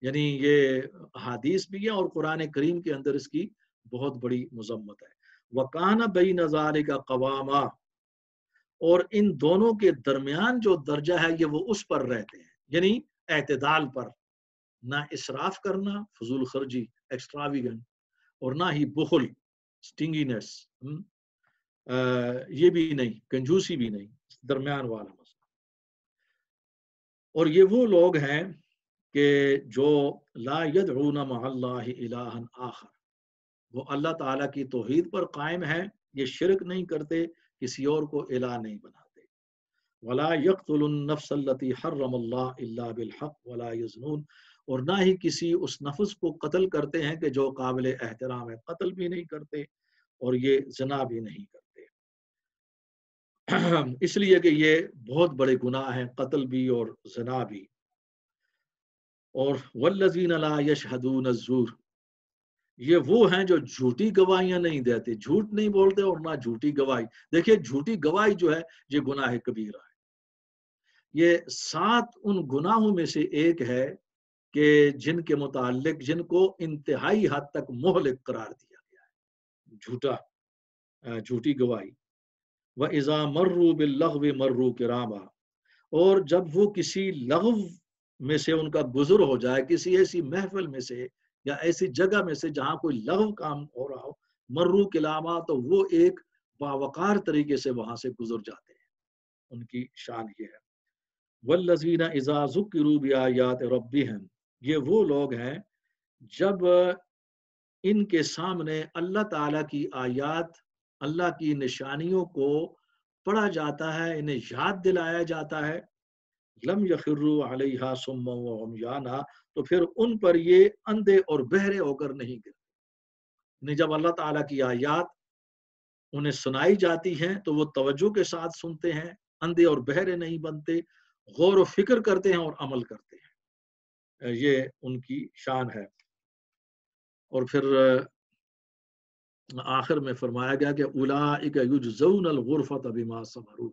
یعنی یہ حدیث بھی ہے اور قرآن کریم کے اندر اس کی بہت بڑی مذمت ہے۔ وَكَانَ بَيْنَ ذَلِكَ قَوَامًا، اور ان دونوں کے درمیان جو درجہ ہے یہ وہ اس پر رہتے ہیں، یعنی اعتدال پر، نہ اسراف کرنا، فضول خرچی، ایکسٹراویگنٹ، اور نہ ہی بخل، سٹنگینس، یہ بھی نہیں، کنجوسی بھی نہیں، درمیان والا مسئلہ۔ اور یہ وہ لوگ ہیں کہ جو لا یدعون مع اللہ الہا آخر، وہ اللہ تعالیٰ کی توحید پر قائم ہے، یہ شرک نہیں کرتے، کسی اور کو الہ نہیں بناتے۔ ولا یقتل النفس التي حرم اللہ الا بالحق ولا یزنون، اور نہ ہی کسی اس نفس کو قتل کرتے ہیں کہ جو قابل احترام ہے، قتل بھی نہیں کرتے اور یہ زنا بھی نہیں کرتے۔ اس لیے کہ یہ بہت بڑے گناہ ہیں، قتل بھی اور زنا بھی۔ اور والذین لا یشہدون الزور، یہ وہ ہیں جو جھوٹی گواہیاں نہیں دیتے، جھوٹ نہیں بولتے اور نہ جھوٹی گواہی۔ دیکھیے جھوٹی گواہی جو ہے یہ گناہ کبیرہ ہے۔ یہ 7 ان گناہوں میں سے ایک ہے کہ جن کے متعلق، جن کو انتہائی حد تک مہلک قرار دیا گیا ہے، جھوٹی گواہی۔ وَإِذَا مَرُّوا بِاللَّغْوِ مَرُّوا كِرَامًا، اور جب وہ کسی لغو میں سے ان کا گزر ہو جائے، کسی ایسی محفل میں سے یا ایسی جگہ میں سے جہاں کوئی لغو کام ہو رہا ہو، مرو کلاما، تو وہ ایک باوقار طریقے سے وہاں سے گزر جاتے ہیں۔ ان کی شان یہ ہے۔ والذین اذا ذکروا بآیات ربہم، یہ وہ لوگ ہیں جب ان کے سامنے اللہ تعالیٰ کی آیات، اللہ کی نشانیوں کو پڑھا جاتا ہے، انہیں یاد دلایا جاتا ہے، لم یخروا علیہا صما وعمیانا، تو پھر ان پر یہ اندھے اور بہرے ہو کر نہیں گرتے۔ جب اللہ تعالیٰ کی آیات انہیں سنائی جاتی ہیں تو وہ توجہ کے ساتھ سنتے ہیں، اندھے اور بہرے نہیں بنتے، غور و فکر کرتے ہیں اور عمل کرتے ہیں۔ یہ ان کی شان ہے۔ اور پھر آخر میں فرمایا گیا کہ اولئک یجزون الغرفۃ بما صبروا،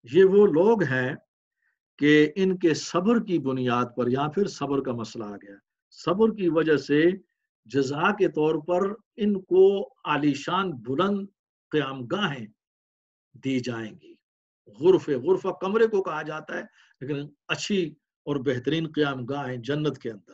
یہ وہ لوگ ہیں کہ ان کے صبر کی بنیاد پر، یا پھر صبر کا مسئلہ آ گیا، صبر کی وجہ سے جزا کے طور پر ان کو عالیشان بلند قیام گاہیں دی جائیں گی۔ غرفہ کمرے کو کہا جاتا ہے، لیکن اچھی اور بہترین قیام گاہیں جنت کے اندر۔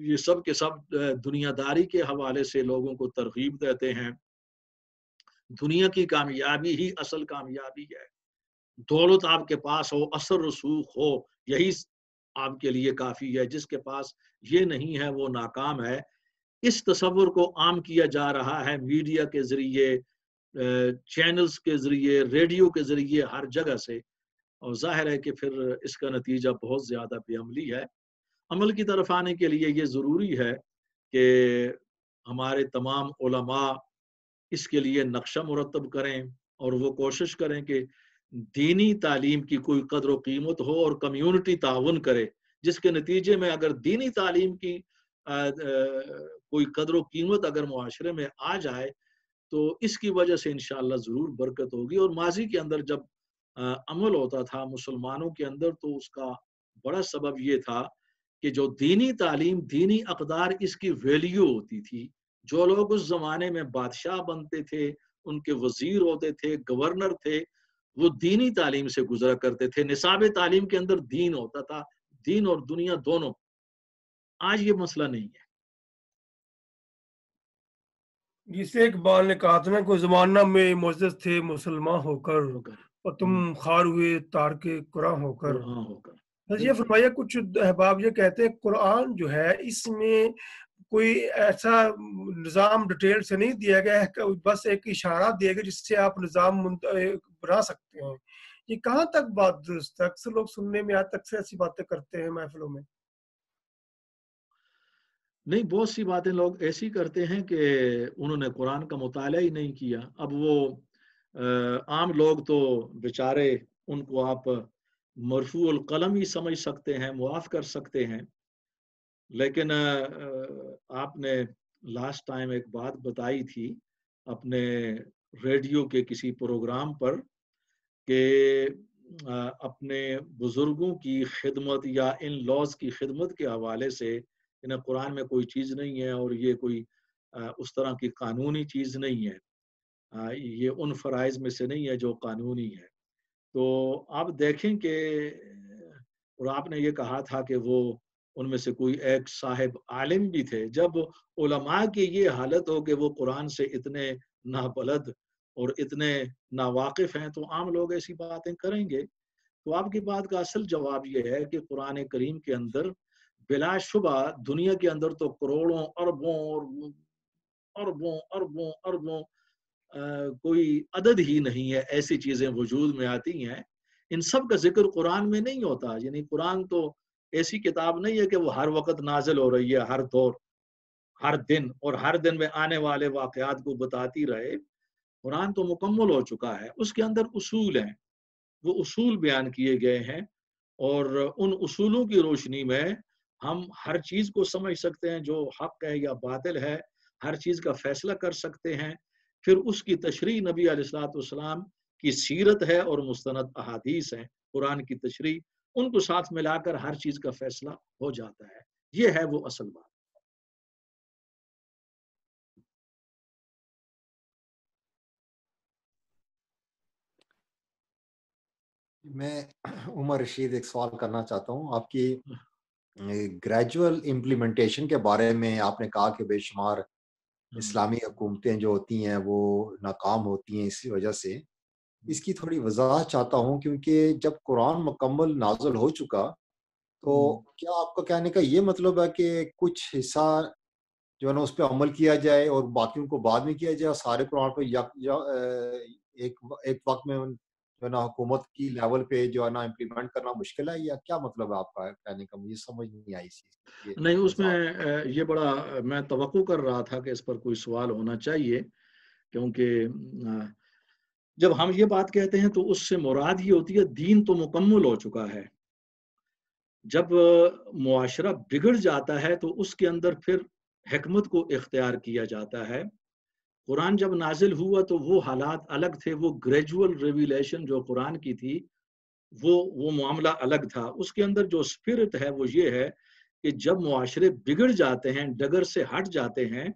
یہ سب کے سب دنیا داری کے حوالے سے لوگوں کو ترغیب دیتے ہیں. دنیا کی کامیابی ہی اصل کامیابی ہے. دولت آپ کے پاس ہو، اثر رسوخ ہو، یہی آپ کے لیے کافی ہے. جس کے پاس یہ نہیں ہے وہ ناکام ہے. اس تصور کو عام کیا جا رہا ہے میڈیا کے ذریعے، چینلز کے ذریعے، ریڈیو کے ذریعے، ہر جگہ سے. اور ظاہر ہے کہ پھر اس کا نتیجہ بہت زیادہ بے عملی ہے. عمل کی طرف آنے کے لیے یہ ضروری ہے کہ ہمارے تمام علماء اس کے لیے نقشہ مرتب کریں اور وہ کوشش کریں کہ دینی تعلیم کی کوئی قدر و قیمت ہو اور کمیونٹی تعاون کرے، جس کے نتیجے میں اگر دینی تعلیم کی کوئی قدر و قیمت اگر معاشرے میں آ جائے تو اس کی وجہ سے انشاءاللہ ضرور برکت ہوگی. اور ماضی کے اندر جب عمل ہوتا تھا مسلمانوں کے اندر تو اس کا بڑا سبب یہ تھا کہ جو دینی تعلیم، دینی اقدار، اس کی ویلیو ہوتی تھی. جو لوگ اس زمانے میں بادشاہ بنتے تھے، ان کے وزیر ہوتے تھے، گورنر تھے، وہ دینی تعلیم سے گزرا کرتے تھے. نصاب تعلیم کے اندر دین ہوتا تھا، دین اور دنیا دونوں. آج یہ مسئلہ نہیں ہے. جسے اقبال نے کہا تھا نا، کوئی زمانہ میں معزز تھے مسلمان ہو کر، اور تم خار ہوئے تارک قرآن ہو کر. یہ فرمایا کچھ احباب یہ کہتے ہیں قرآن جو ہے اس میں کوئی ایسا نظام ڈیٹیل سے نہیں دیا گیا ہے، بس ایک اشارات دیا گیا جس سے آپ نظام بنا سکتے ہیں. یہ کہاں تک بات درست ہے؟ اکثر لوگ سننے میں آج تک سے ایسی باتیں کرتے ہیں محفلوں میں. نہیں، بہت سی باتیں لوگ ایسی کرتے ہیں کہ انہوں نے قرآن کا مطالعہ ہی نہیں کیا. اب وہ عام لوگ تو بیچارے ان کو آپ مرفوع القلم ہی سمجھ سکتے ہیں، معاف کر سکتے ہیں. لیکن آپ نے لاسٹ ٹائم ایک بات بتائی تھی اپنے ریڈیو کے کسی پروگرام پر کہ اپنے بزرگوں کی خدمت یا ان لاز کی خدمت کے حوالے سے انہیں قرآن میں کوئی چیز نہیں ہے اور یہ کوئی اس طرح کی قانونی چیز نہیں ہے. یہ ان فرائض میں سے نہیں ہے جو قانونی ہے. تو آپ دیکھیں کہ اور آپ نے یہ کہا تھا کہ وہ ان میں سے کوئی ایک صاحب عالم بھی تھے. جب علماء کی یہ حالت ہو کہ وہ قرآن سے اتنے نابلد اور اتنے ناواقف ہیں تو عام لوگ ایسی باتیں کریں گے. تو آپ کی بات کا اصل جواب یہ ہے کہ قرآن کریم کے اندر بلا شبہ دنیا کے اندر تو کروڑوں اربوں کوئی عدد ہی نہیں ہے ایسی چیزیں وجود میں آتی ہیں. ان سب کا ذکر قرآن میں نہیں ہوتا. یعنی قرآن تو ایسی کتاب نہیں ہے کہ وہ ہر وقت نازل ہو رہی ہے، ہر دور، ہر دن، اور ہر دن میں آنے والے واقعات کو بتاتی رہے. قرآن تو مکمل ہو چکا ہے. اس کے اندر اصول ہیں، وہ اصول بیان کیے گئے ہیں اور ان اصولوں کی روشنی میں ہم ہر چیز کو سمجھ سکتے ہیں جو حق ہے یا باطل ہے، ہر چیز کا فیصلہ کر سکتے ہیں. پھر اس کی تشریح نبی علیہ الصلوۃ والسلام کی سیرت ہے اور مستند احادیث ہیں قرآن کی تشریح، ان کو ساتھ ملا کر ہر چیز کا فیصلہ ہو جاتا ہے. یہ ہے وہ اصل بات. میں عمر رشید ایک سوال کرنا چاہتا ہوں. آپ کی گریجول امپلیمنٹیشن کے بارے میں آپ نے کہا کہ بے شمار اسلامی حکومتیں جو ہوتی ہیں وہ ناکام ہوتی ہیں اسی وجہ سے. اس کی تھوڑی وضاحت چاہتا ہوں کیونکہ جب قرآن مکمل نازل ہو چکا تو کیا آپ کا کہنے کا یہ مطلب ہے کہ کچھ حصہ جو ہے نا اس پہ عمل کیا جائے اور باقیوں کو بعد میں کیا جائے اور سارے قرآن کو ایک وقت میں جو ہے نا حکومت کی لیول پہ جو ہے نا امپلیمنٹ کرنا مشکل ہے، یا کیا مطلب ہے آپ کا کہنے کا؟ مجھے سمجھ نہیں آئی نہیں، اس میں یہ بڑا میں توقع کر رہا تھا کہ اس پر کوئی سوال ہونا چاہیے، کیونکہ جب ہم یہ بات کہتے ہیں تو اس سے مراد یہ ہوتی ہے دین تو مکمل ہو چکا ہے. جب معاشرہ بگڑ جاتا ہے تو اس کے اندر پھر حکمت کو اختیار کیا جاتا ہے. قرآن جب نازل ہوا تو وہ حالات الگ تھے. وہ گریجول ریویلیشن جو قرآن کی تھی وہ معاملہ الگ تھا. اس کے اندر جو اسپرٹ ہے وہ یہ ہے کہ جب معاشرے بگڑ جاتے ہیں، ڈگر سے ہٹ جاتے ہیں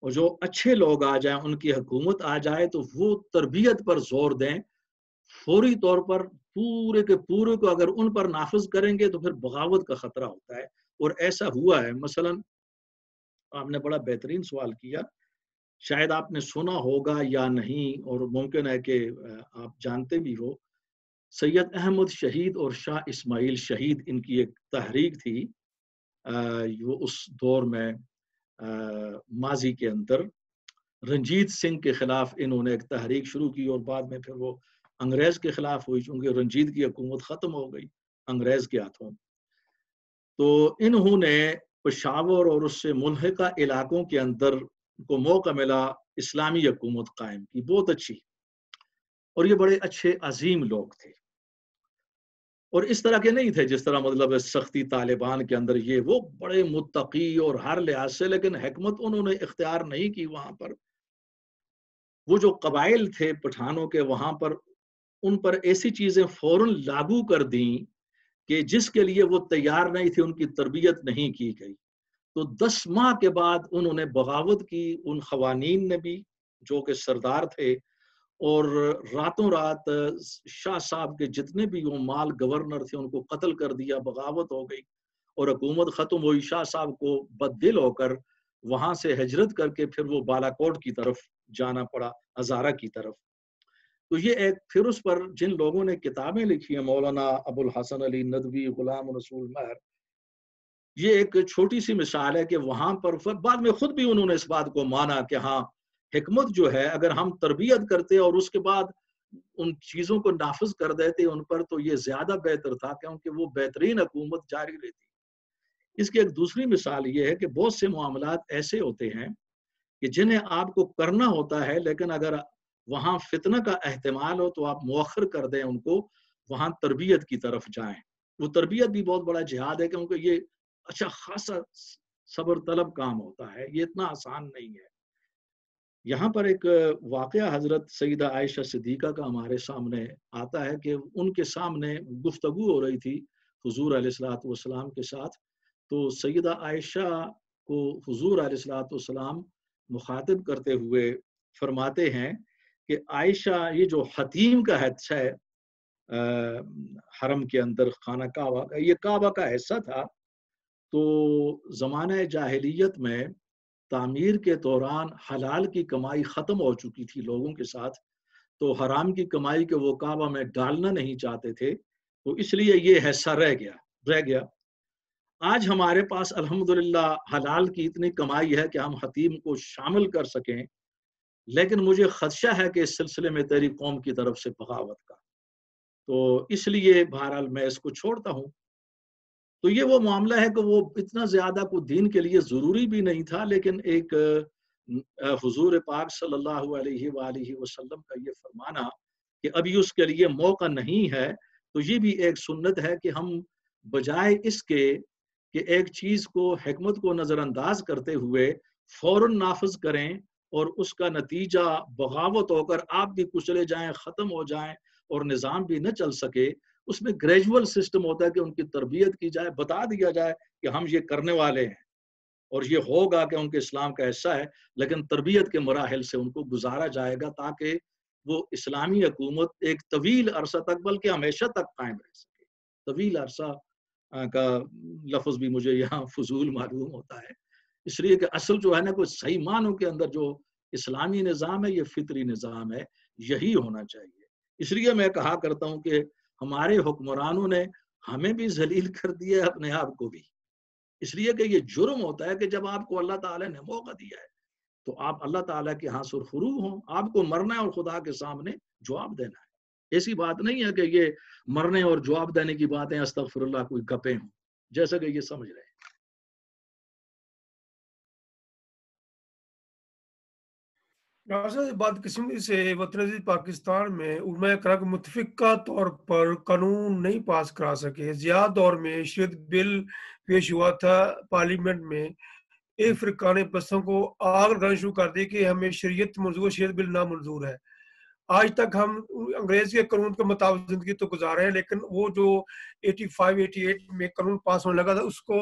اور جو اچھے لوگ آ جائیں، ان کی حکومت آ جائے تو وہ تربیت پر زور دیں فوری طور پر. پورے کے پورے کو اگر ان پر نافذ کریں گے تو پھر بغاوت کا خطرہ ہوتا ہے. اور ایسا ہوا ہے. مثلاً آپ نے بڑا بہترین سوال کیا, شاید آپ نے سنا ہوگا یا نہیں, اور ممکن ہے کہ آپ جانتے بھی ہو. سید احمد شہید اور شاہ اسماعیل شہید ان کی ایک تحریک تھی. وہ اس دور میں ماضی کے اندر رنجیت سنگھ کے خلاف انہوں نے ایک تحریک شروع کی, اور بعد میں پھر وہ انگریز کے خلاف ہوئی, چونکہ رنجیت کی حکومت ختم ہو گئی انگریز کے ہاتھوں. تو انہوں نے پشاور اور اس سے ملحقہ علاقوں کے اندر کو موقع ملا, اسلامی حکومت قائم کی, بہت اچھی. اور یہ بڑے اچھے عظیم لوگ تھے, اور اس طرح کے نہیں تھے جس طرح مطلب سختی طالبان کے اندر, یہ وہ بڑے متقی اور ہر لحاظ سے, لیکن حکمت انہوں نے اختیار نہیں کی وہاں پر. وہ جو قبائل تھے پٹھانوں کے وہاں پر, ان پر ایسی چیزیں فوراً لاگو کر دیں کہ جس کے لیے وہ تیار نہیں تھے, ان کی تربیت نہیں کی گئی. تو 10 ماہ کے بعد انہوں نے بغاوت کی, ان قوانین نے بھی جو کہ سردار تھے, اور راتوں رات شاہ صاحب کے جتنے بھی وہ مال گورنر تھے ان کو قتل کر دیا, بغاوت ہو گئی اور حکومت ختم ہوئی. شاہ صاحب کو بددل ہو کر وہاں سے ہجرت کر کے پھر وہ بالاکوٹ کی طرف جانا پڑا, ہزارہ کی طرف. تو یہ ایک, پھر اس پر جن لوگوں نے کتابیں لکھی ہیں, مولانا ابو الحسن علی ندوی, غلام رسول مہر, یہ ایک چھوٹی سی مثال ہے کہ وہاں پر بعد میں خود بھی انہوں نے اس بات کو مانا کہ ہاں حکمت جو ہے اگر ہم تربیت کرتے اور اس کے بعد ان چیزوں کو نافذ کر دیتے ان پر, تو یہ زیادہ بہتر تھا, کیونکہ وہ بہترین حکومت جاری رہتی. اس کی ایک دوسری مثال یہ ہے کہ بہت سے معاملات ایسے ہوتے ہیں کہ جنہیں آپ کو کرنا ہوتا ہے, لیکن اگر وہاں فتنہ کا احتمال ہو تو آپ مؤخر کر دیں ان کو, وہاں تربیت کی طرف جائیں. وہ تربیت بھی بہت بڑا جہاد ہے, کیونکہ یہ اچھا خاصا صبر طلب کام ہوتا ہے, یہ اتنا آسان نہیں ہے. یہاں پر ایک واقعہ حضرت سیدہ عائشہ صدیقہ کا ہمارے سامنے آتا ہے کہ ان کے سامنے گفتگو ہو رہی تھی حضور علیہ الصلوۃ والسلام کے ساتھ. تو سیدہ عائشہ کو حضور علیہ الصلوۃ والسلام مخاطب کرتے ہوئے فرماتے ہیں کہ عائشہ, یہ جو حتیم کا حصہ ہے حرم کے اندر خانہ کعبہ کا, یہ کعبہ کا حصہ تھا. تو زمانہ جاہلیت میں تعمیر کے دوران حلال کی کمائی ختم ہو چکی تھی لوگوں کے ساتھ, تو حرام کی کمائی کے وہ کعبہ میں ڈالنا نہیں چاہتے تھے, تو اس لیے یہ حصہ رہ گیا. آج ہمارے پاس الحمدللہ حلال کی اتنی کمائی ہے کہ ہم حتیم کو شامل کر سکیں, لیکن مجھے خدشہ ہے کہ اس سلسلے میں تیری قوم کی طرف سے بغاوت کا, تو اس لیے بہرحال میں اس کو چھوڑتا ہوں. تو یہ وہ معاملہ ہے کہ وہ اتنا زیادہ کو دین کے لیے ضروری بھی نہیں تھا, لیکن ایک حضور پاک صلی اللہ علیہ وآلہ وسلم کا یہ فرمانا کہ ابھی اس کے لیے موقع نہیں ہے, تو یہ بھی ایک سنت ہے کہ ہم بجائے اس کے کہ ایک چیز کو, حکمت کو نظر انداز کرتے ہوئے فوراً نافذ کریں اور اس کا نتیجہ بغاوت ہو کر آپ بھی کچلے جائیں, ختم ہو جائیں اور نظام بھی نہ چل سکے, اس میں گریجول سسٹم ہوتا ہے کہ ان کی تربیت کی جائے, بتا دیا جائے کہ ہم یہ کرنے والے ہیں اور یہ ہوگا کہ ان کے اسلام کا حصہ ہے, لیکن تربیت کے مراحل سے ان کو گزارا جائے گا تاکہ وہ اسلامی حکومت ایک طویل عرصہ تک, بلکہ ہمیشہ تک قائم رہ سکے. طویل عرصہ کا لفظ بھی مجھے یہاں فضول معلوم ہوتا ہے, اس لیے کہ اصل جو ہے نا کوئی صحیح معنوں کے اندر جو اسلامی نظام ہے یہ فطری نظام ہے, یہی ہونا چاہیے. اس لیے میں کہا کرتا ہوں کہ ہمارے حکمرانوں نے ہمیں بھی ذلیل کر دیا ہے, اپنے آپ کو بھی, اس لیے کہ یہ جرم ہوتا ہے کہ جب آپ کو اللہ تعالیٰ نے موقع دیا ہے تو آپ اللہ تعالیٰ کے ہاں سرخرو ہوں, آپ کو مرنا ہے اور خدا کے سامنے جواب دینا ہے. ایسی بات نہیں ہے کہ یہ مرنے اور جواب دینے کی باتیں استغفر اللہ کوئی گپیں ہوں, جیسا کہ یہ سمجھ رہے ہیں. بدقسمتی سے وطن عزیز پاکستان میں علماء کرام متفقہ طور پر قانون نہیں پاس کرا سکے. زیادہ دور میں شریعت بل پیش ہوا تھا پارلیمنٹ میں, ایک فرقہ نے بسوں کو آگ لگانا شروع کر دی کہ ہمیں شریعت منظور, شریعت بل نامنظور ہے. آج تک ہم انگریز کے قانون کے مطابق زندگی تو گزارے ہیں, لیکن وہ جو 85-88 میں قانون پاس ہونے لگا تھا اس کو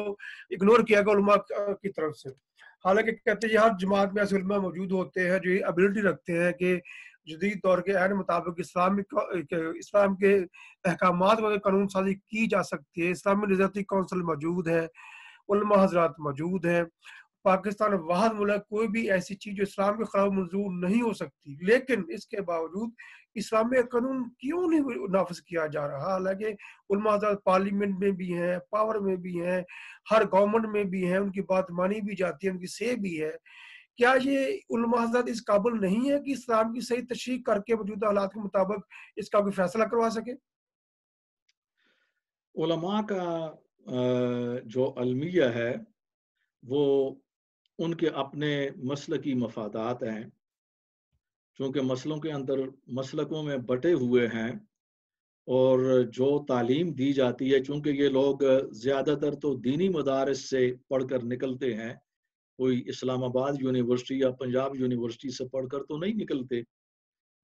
اگنور کیا گیا علماء کی طرف سے. حالانکہ کہتے ہیں ہر جماعت میں ایسے علماء موجود ہوتے ہیں جو یہ ابیلٹی رکھتے ہیں کہ جدید دور کے عین مطابق اسلام کے احکامات و قانون سازی کی جا سکتی ہے. اسلامی نظارتی کونسل موجود ہے, علماء حضرات موجود ہیں. پاکستان واحد ملک کوئی بھی ایسی چیز جو اسلام کے خلاف منظور نہیں ہو سکتی، لیکن اس کے باوجود اسلامی قانون کیوں نہیں نافذ کیا جا رہا؟ حالانکہ علماء حضرات پارلیمنٹ میں بھی ہیں، پاور میں بھی ہیں، ہر گورنمنٹ میں بھی ہیں، ان کی بات مانی بھی جاتی ہے، ان کی سے بھی ہے. کیا یہ علماء حضرات اس قابل نہیں ہے کہ اسلام کی صحیح تشریح کر کے موجودہ حالات کے مطابق اس کا کوئی فیصلہ کروا سکے؟ علماء کا جو المیہ ہے وہ ان کے اپنے مسلکی مفادات ہیں، چونکہ مسلوں کے اندر مسلکوں میں بٹے ہوئے ہیں، اور جو تعلیم دی جاتی ہے، چونکہ یہ لوگ زیادہ تر تو دینی مدارس سے پڑھ کر نکلتے ہیں، کوئی اسلام آباد یونیورسٹی یا پنجاب یونیورسٹی سے پڑھ کر تو نہیں نکلتے.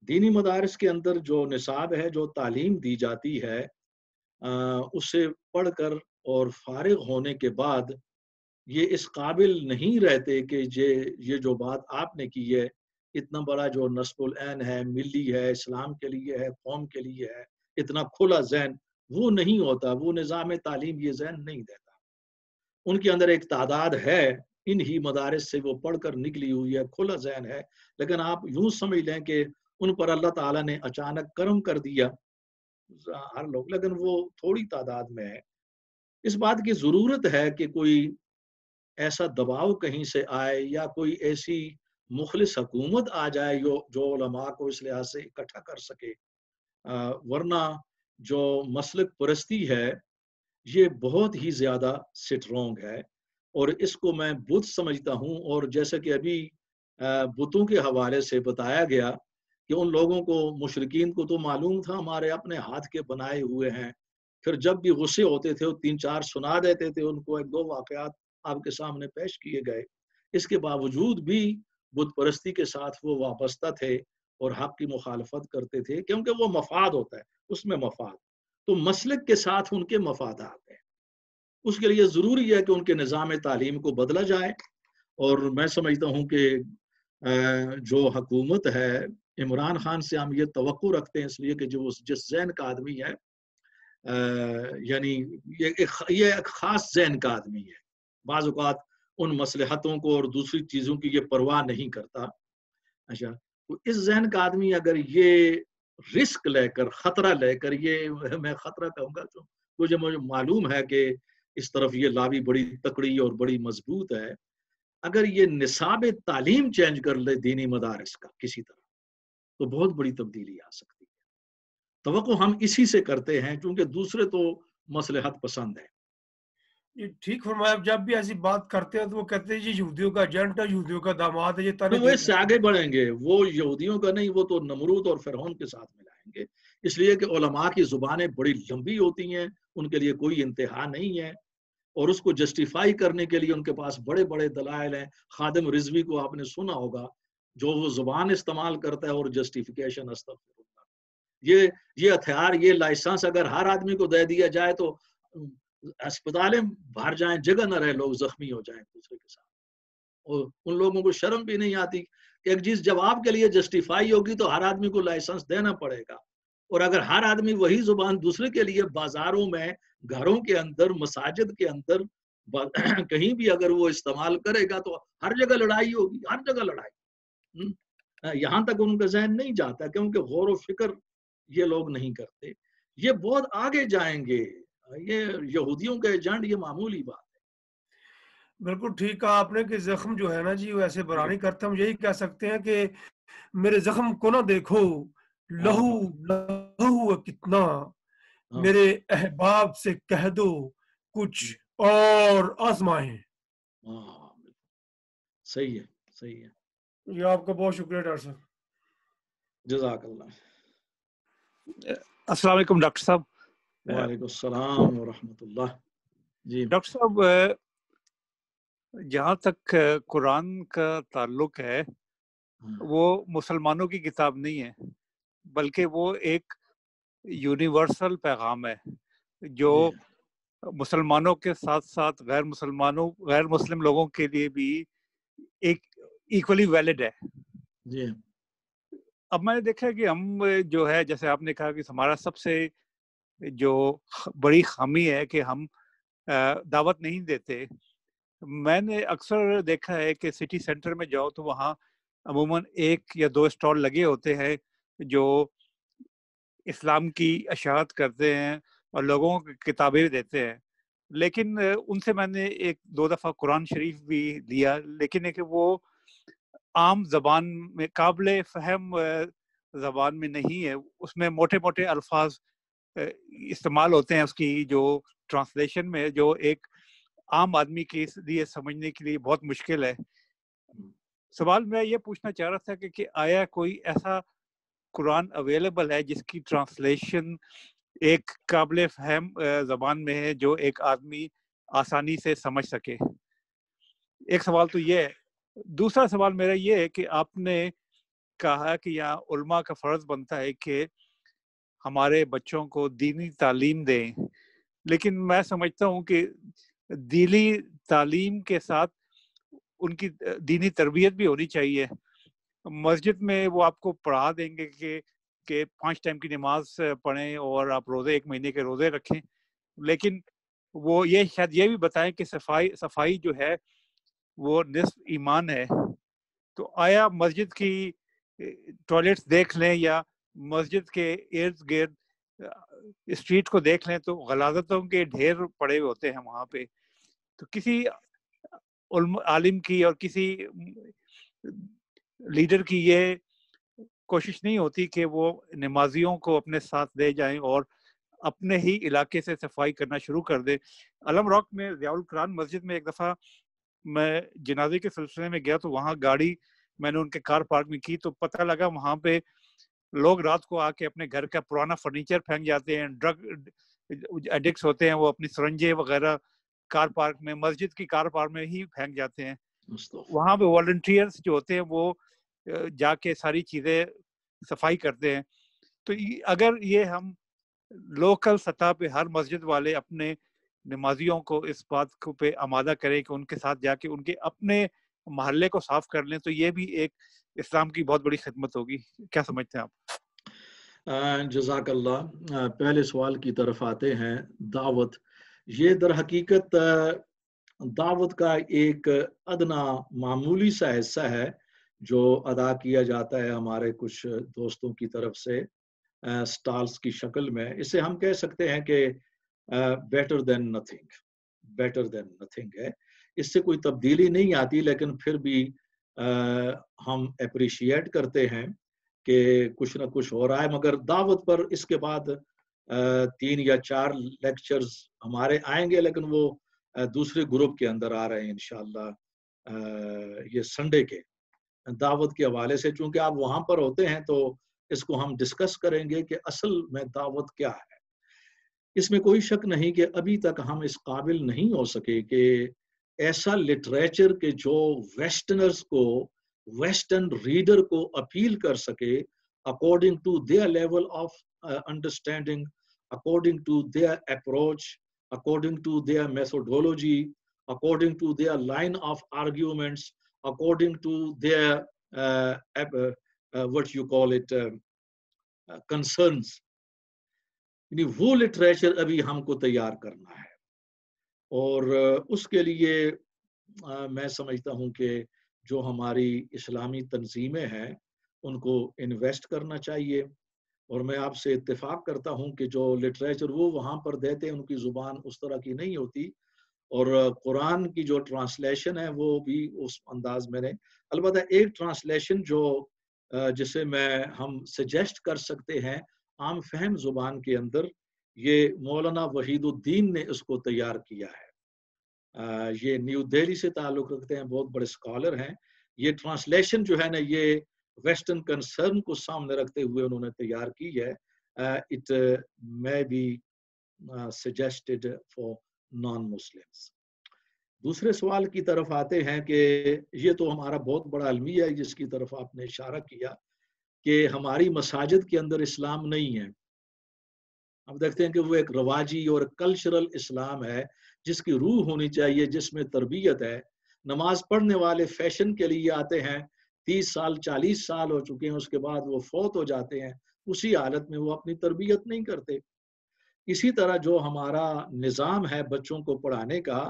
دینی مدارس کے اندر جو نصاب ہے، جو تعلیم دی جاتی ہے، اس سے پڑھ کر اور فارغ ہونے کے بعد یہ اس قابل نہیں رہتے کہ یہ جو بات آپ نے کی ہے، اتنا بڑا جو نصب العین ہے، ملی ہے، اسلام کے لیے ہے، قوم کے لیے ہے، اتنا کھلا ذہن وہ نہیں ہوتا. وہ نظام تعلیم یہ ذہن نہیں دیتا. ان کے اندر ایک تعداد ہے، ان ہی مدارس سے وہ پڑھ کر نکلی ہوئی ہے، کھلا ذہن ہے، لیکن آپ یوں سمجھ لیں کہ ان پر اللہ تعالیٰ نے اچانک کرم کر دیا ہر لوگ، لیکن وہ تھوڑی تعداد میں ہے. اس بات کی ضرورت ہے کہ کوئی ایسا دباؤ کہیں سے آئے یا کوئی ایسی مخلص حکومت آ جائے جو علماء کو اس لحاظ سے اکٹھا کر سکے. ورنہ جو مسلک پرستی ہے یہ بہت ہی زیادہ سٹرونگ ہے، اور اس کو میں بت سمجھتا ہوں. اور جیسا کہ ابھی بتوں کے حوالے سے بتایا گیا کہ ان لوگوں کو، مشرکین کو تو معلوم تھا ہمارے اپنے ہاتھ کے بنائے ہوئے ہیں، پھر جب بھی غصے ہوتے تھے وہ 3-4 سنا دیتے تھے، ان کو 1-2 واقعات آپ کے سامنے پیش کیے گئے. اس کے باوجود بھی بت پرستی کے ساتھ وہ وابستہ تھے اور حق کی مخالفت کرتے تھے، کیونکہ وہ مفاد ہوتا ہے، اس میں مفاد. تو مسلک کے ساتھ ان کے مفادات ہیں. اس کے لیے ضروری ہے کہ ان کے نظام تعلیم کو بدلا جائے. اور میں سمجھتا ہوں کہ جو حکومت ہے، عمران خان سے ہم یہ توقع رکھتے ہیں، اس لیے کہ جو جس ذہن کا آدمی ہے، یعنی یہ ایک خاص ذہن کا آدمی ہے، بعض اوقات ان مصلحتوں کو اور دوسری چیزوں کی یہ پرواہ نہیں کرتا. اچھا، تو اس ذہن کا آدمی اگر یہ رسک لے کر، خطرہ لے کر، یہ میں خطرہ کہوں گا تو مجھے معلوم ہے کہ اس طرف یہ لابی بڑی تکڑی اور بڑی مضبوط ہے، اگر یہ نصاب تعلیم چینج کر لے دینی مدارس کا کسی طرح تو بہت بڑی تبدیلی آ سکتی ہے. توقع ہم اسی سے کرتے ہیں، چونکہ دوسرے تو مصلحت پسند ہے. یہ ٹھیک فرمایا. جب بھی ایسی بات کرتے ہیں تو وہ کہتے ہیں یہ یہودیوں کا ایجنٹ ہے، یہودیوں کا داماد ہے، یہ تو وہ اس سے آگے بڑھیں گے. وہ یہودیوں کا نہیں، وہ تو نمرود اور فرعون کے ساتھ ملائیں گے. اس لیے کہ علماء کی زبانیں بڑی لمبی ہوتی ہیں، ان کے لیے کوئی انتہا نہیں ہے، اور اس کو جسٹیفائی کرنے کے لیے ان کے پاس بڑے بڑے دلائل ہیں. خادم رضوی کو آپ نے سنا ہوگا، جو وہ زبان استعمال کرتا ہے اور جسٹیفیکیشن. یہ ہتھیار، یہ لائسنس اگر ہر آدمی کو دے دیا جائے تو اسپتالیں بھر جائیں، جگہ نہ رہے، لوگ زخمی ہو جائیں دوسرے کے ساتھ. اور ان لوگوں کو شرم بھی نہیں آتی کہ ایک چیز جب آپ کے لیے جسٹیفائی ہوگی تو ہر آدمی کو لائسنس دینا پڑے گا. اور اگر ہر آدمی وہی زبان دوسرے کے لیے بازاروں میں، گھروں کے اندر، مساجد کے اندر، کہیں بھی اگر وہ استعمال کرے گا تو ہر جگہ لڑائی ہوگی، ہر جگہ لڑائی. یہاں تک ان کا ذہن نہیں جاتا، کیونکہ غور و فکر یہ لوگ نہیں کرتے. یہ بہت آگے جائیں گے. یہ یہودیوں کا ایجنٹ یہ معمولی بات ہے. بالکل ٹھیک کہا آپ نے کہ زخم جو ہے نا جی وہ ایسے برا نہیں کرتا. ہم یہی کہہ سکتے ہیں کہ میرے زخم کو نہ دیکھو، لہو لہو کتنا، میرے احباب سے کہہ دو کچھ اور آزمائیں. صحیح ہے، صحیح ہے. یہ آپ کا بہت شکریہ ڈاکٹر صاحب. جزاک اللہ. السلام علیکم ڈاکٹر صاحب. وعلیکم السلام ورحمۃ اللہ. جی ڈاکٹر صاحب، جہاں تک قرآن کا تعلق ہے، وہ مسلمانوں کی کتاب نہیں ہے، بلکہ وہ ایک یونیورسل پیغام ہے جو مسلمانوں کے ساتھ ساتھ غیر مسلم لوگوں کے لیے بھی ایک ایکولی ویلڈ ہے. جی. اب میں نے دیکھا کہ ہم جو ہے، جیسے آپ نے کہا کہ ہمارا سب سے جو بڑی خامی ہے کہ ہم دعوت نہیں دیتے میں نے اکثر دیکھا ہے کہ سٹی سینٹر میں جاؤ تو وہاں عموماً 1 یا 2 اسٹال لگے ہوتے ہیں جو اسلام کی اشاعت کرتے ہیں اور لوگوں کو کتابیں دیتے ہیں، لیکن ان سے میں نے 1-2 دفعہ قرآن شریف بھی لیا، لیکن ہے کہ وہ عام زبان میں قابل فہم زبان میں نہیں ہے، اس میں موٹے موٹے الفاظ استعمال ہوتے ہیں اس کی جو ٹرانسلیشن میں، جو ایک عام آدمی کے لیے سمجھنے کے لیے بہت مشکل ہے۔ سوال میں یہ پوچھنا چاہ رہا تھا کہ آیا کوئی ایسا قرآن اویلیبل ہے جس کی ٹرانسلیشن ایک قابل فہم زبان میں ہے جو ایک آدمی آسانی سے سمجھ سکے؟ ایک سوال تو یہ ہے۔ دوسرا سوال میرا یہ ہے کہ آپ نے کہا کہ یہاں علماء کا فرض بنتا ہے کہ ہمارے بچوں کو دینی تعلیم دیں، لیکن میں سمجھتا ہوں کہ دینی تعلیم کے ساتھ ان کی دینی تربیت بھی ہونی چاہیے۔ مسجد میں وہ آپ کو پڑھا دیں گے کہ 5 ٹائم کی نماز پڑھیں اور آپ روزے 1 مہینے کے روزے رکھیں، لیکن وہ یہ شاید یہ بھی بتائیں کہ صفائی جو ہے وہ نصف ایمان ہے۔ تو آیا مسجد کی ٹوائلٹس دیکھ لیں یا مسجد کے ارد گرد اسٹریٹ کو دیکھ لیں تو غلاظتوں کے ڈھیر پڑے ہوتے ہیں وہاں پہ، تو کسی عالم کی اور کسی لیڈر کی یہ کوشش نہیں ہوتی کہ وہ نمازیوں کو اپنے ساتھ لے جائیں اور اپنے ہی علاقے سے صفائی کرنا شروع کر دے؟ علم راک میں ضیاء القرآن مسجد میں ایک دفعہ میں جنازے کے سلسلے میں گیا تو وہاں گاڑی میں نے ان کے کار پارک میں کی تو پتہ لگا وہاں پہ لوگ رات کو آ کے اپنے گھر کا پرانا فرنیچر پھینک جاتے ہیں، ڈرگ ایڈکٹس ہوتے ہیں، وہ اپنی سرنجے وغیرہ کار پارک میں، مسجد کی کار پارک میں ہی پھینک جاتے ہیں۔ وہاں پہ والنٹیئرس جو ہوتے ہیں وہ جا کے ساری چیزیں صفائی کرتے ہیں۔ تو اگر یہ ہم لوکل سطح پہ ہر مسجد والے اپنے نمازیوں کو اس بات کو پہ آمادہ کریں کہ ان کے ساتھ جا کے ان کے اپنے محلے کو صاف کر لیں، تو یہ بھی ایک اسلام کی بہت بڑی خدمت ہوگی۔ کیا سمجھتے ہیں آپ؟ جزاک اللہ۔ پہلے سوال کی طرف آتے ہیں، دعوت۔ یہ در حقیقت دعوت کا ایک ادنا معمولی سا حصہ ہے جو ادا کیا جاتا ہے ہمارے کچھ دوستوں کی طرف سے سٹالز کی شکل میں۔ اسے ہم کہہ سکتے ہیں کہ بیٹر دین نتھنگ ہے۔ اس سے کوئی تبدیلی نہیں آتی، لیکن پھر بھی ہم اپریشیٹ کرتے ہیں کہ کچھ نہ کچھ ہو رہا ہے۔ مگر دعوت پر اس کے بعد 3 یا 4 لیکچرز ہمارے آئیں گے، لیکن وہ دوسرے گروپ کے اندر آ رہے ہیں انشاءاللہ یہ سنڈے کے دعوت کے حوالے سے۔ چونکہ آپ وہاں پر ہوتے ہیں تو اس کو ہم ڈسکس کریں گے کہ اصل میں دعوت کیا ہے۔ اس میں کوئی شک نہیں کہ ابھی تک ہم اس قابل نہیں ہو سکے کہ ایسا لٹریچر کہ جو ویسٹرنرز کو، ویسٹرن ریڈر کو اپیل کر سکے according to their level of understanding, according to their approach, according to their methodology, according to their line of arguments, according to their what you call it concerns. یعنی وہ literature ابھی ہم کو تیار کرنا ہے، اور اس کے لیے میں سمجھتا ہوں کہ جو ہماری اسلامی تنظیمیں ہیں ان کو انویسٹ کرنا چاہیے۔ اور میں آپ سے اتفاق کرتا ہوں کہ جو لٹریچر وہ وہاں پر دیتے ہیں ان کی زبان اس طرح کی نہیں ہوتی، اور قرآن کی جو ٹرانسلیشن ہے وہ بھی اس انداز میں نے، البتہ ایک ٹرانسلیشن جو جسے ہم سجیسٹ کر سکتے ہیں عام فہم زبان کے اندر، یہ مولانا وحید الدین نے اس کو تیار کیا ہے۔ یہ نیو دہلی سے تعلق رکھتے ہیں، بہت بڑے اسکالر ہیں۔ یہ ٹرانسلیشن جو ہے نا یہ ویسٹرن کنسرن کو سامنے رکھتے ہوئے انہوں نے تیار کی ہے۔ It may be suggested for non-Muslims۔ دوسرے سوال کی طرف آتے ہیں کہ یہ تو ہمارا بہت بڑا المیہ ہے جس کی طرف آپ نے اشارہ کیا کہ ہماری مساجد کے اندر اسلام نہیں ہے۔ ہم دیکھتے ہیں کہ وہ ایک رواجی اور کلچرل اسلام ہے جس کی روح ہونی چاہیے، جس میں تربیت ہے۔ نماز پڑھنے والے فیشن کے لیے آتے ہیں، 30 سال 40 سال ہو چکے ہیں، اس کے بعد وہ فوت ہو جاتے ہیں، اسی حالت میں وہ اپنی تربیت نہیں کرتے۔ اسی طرح جو ہمارا نظام ہے بچوں کو پڑھانے کا،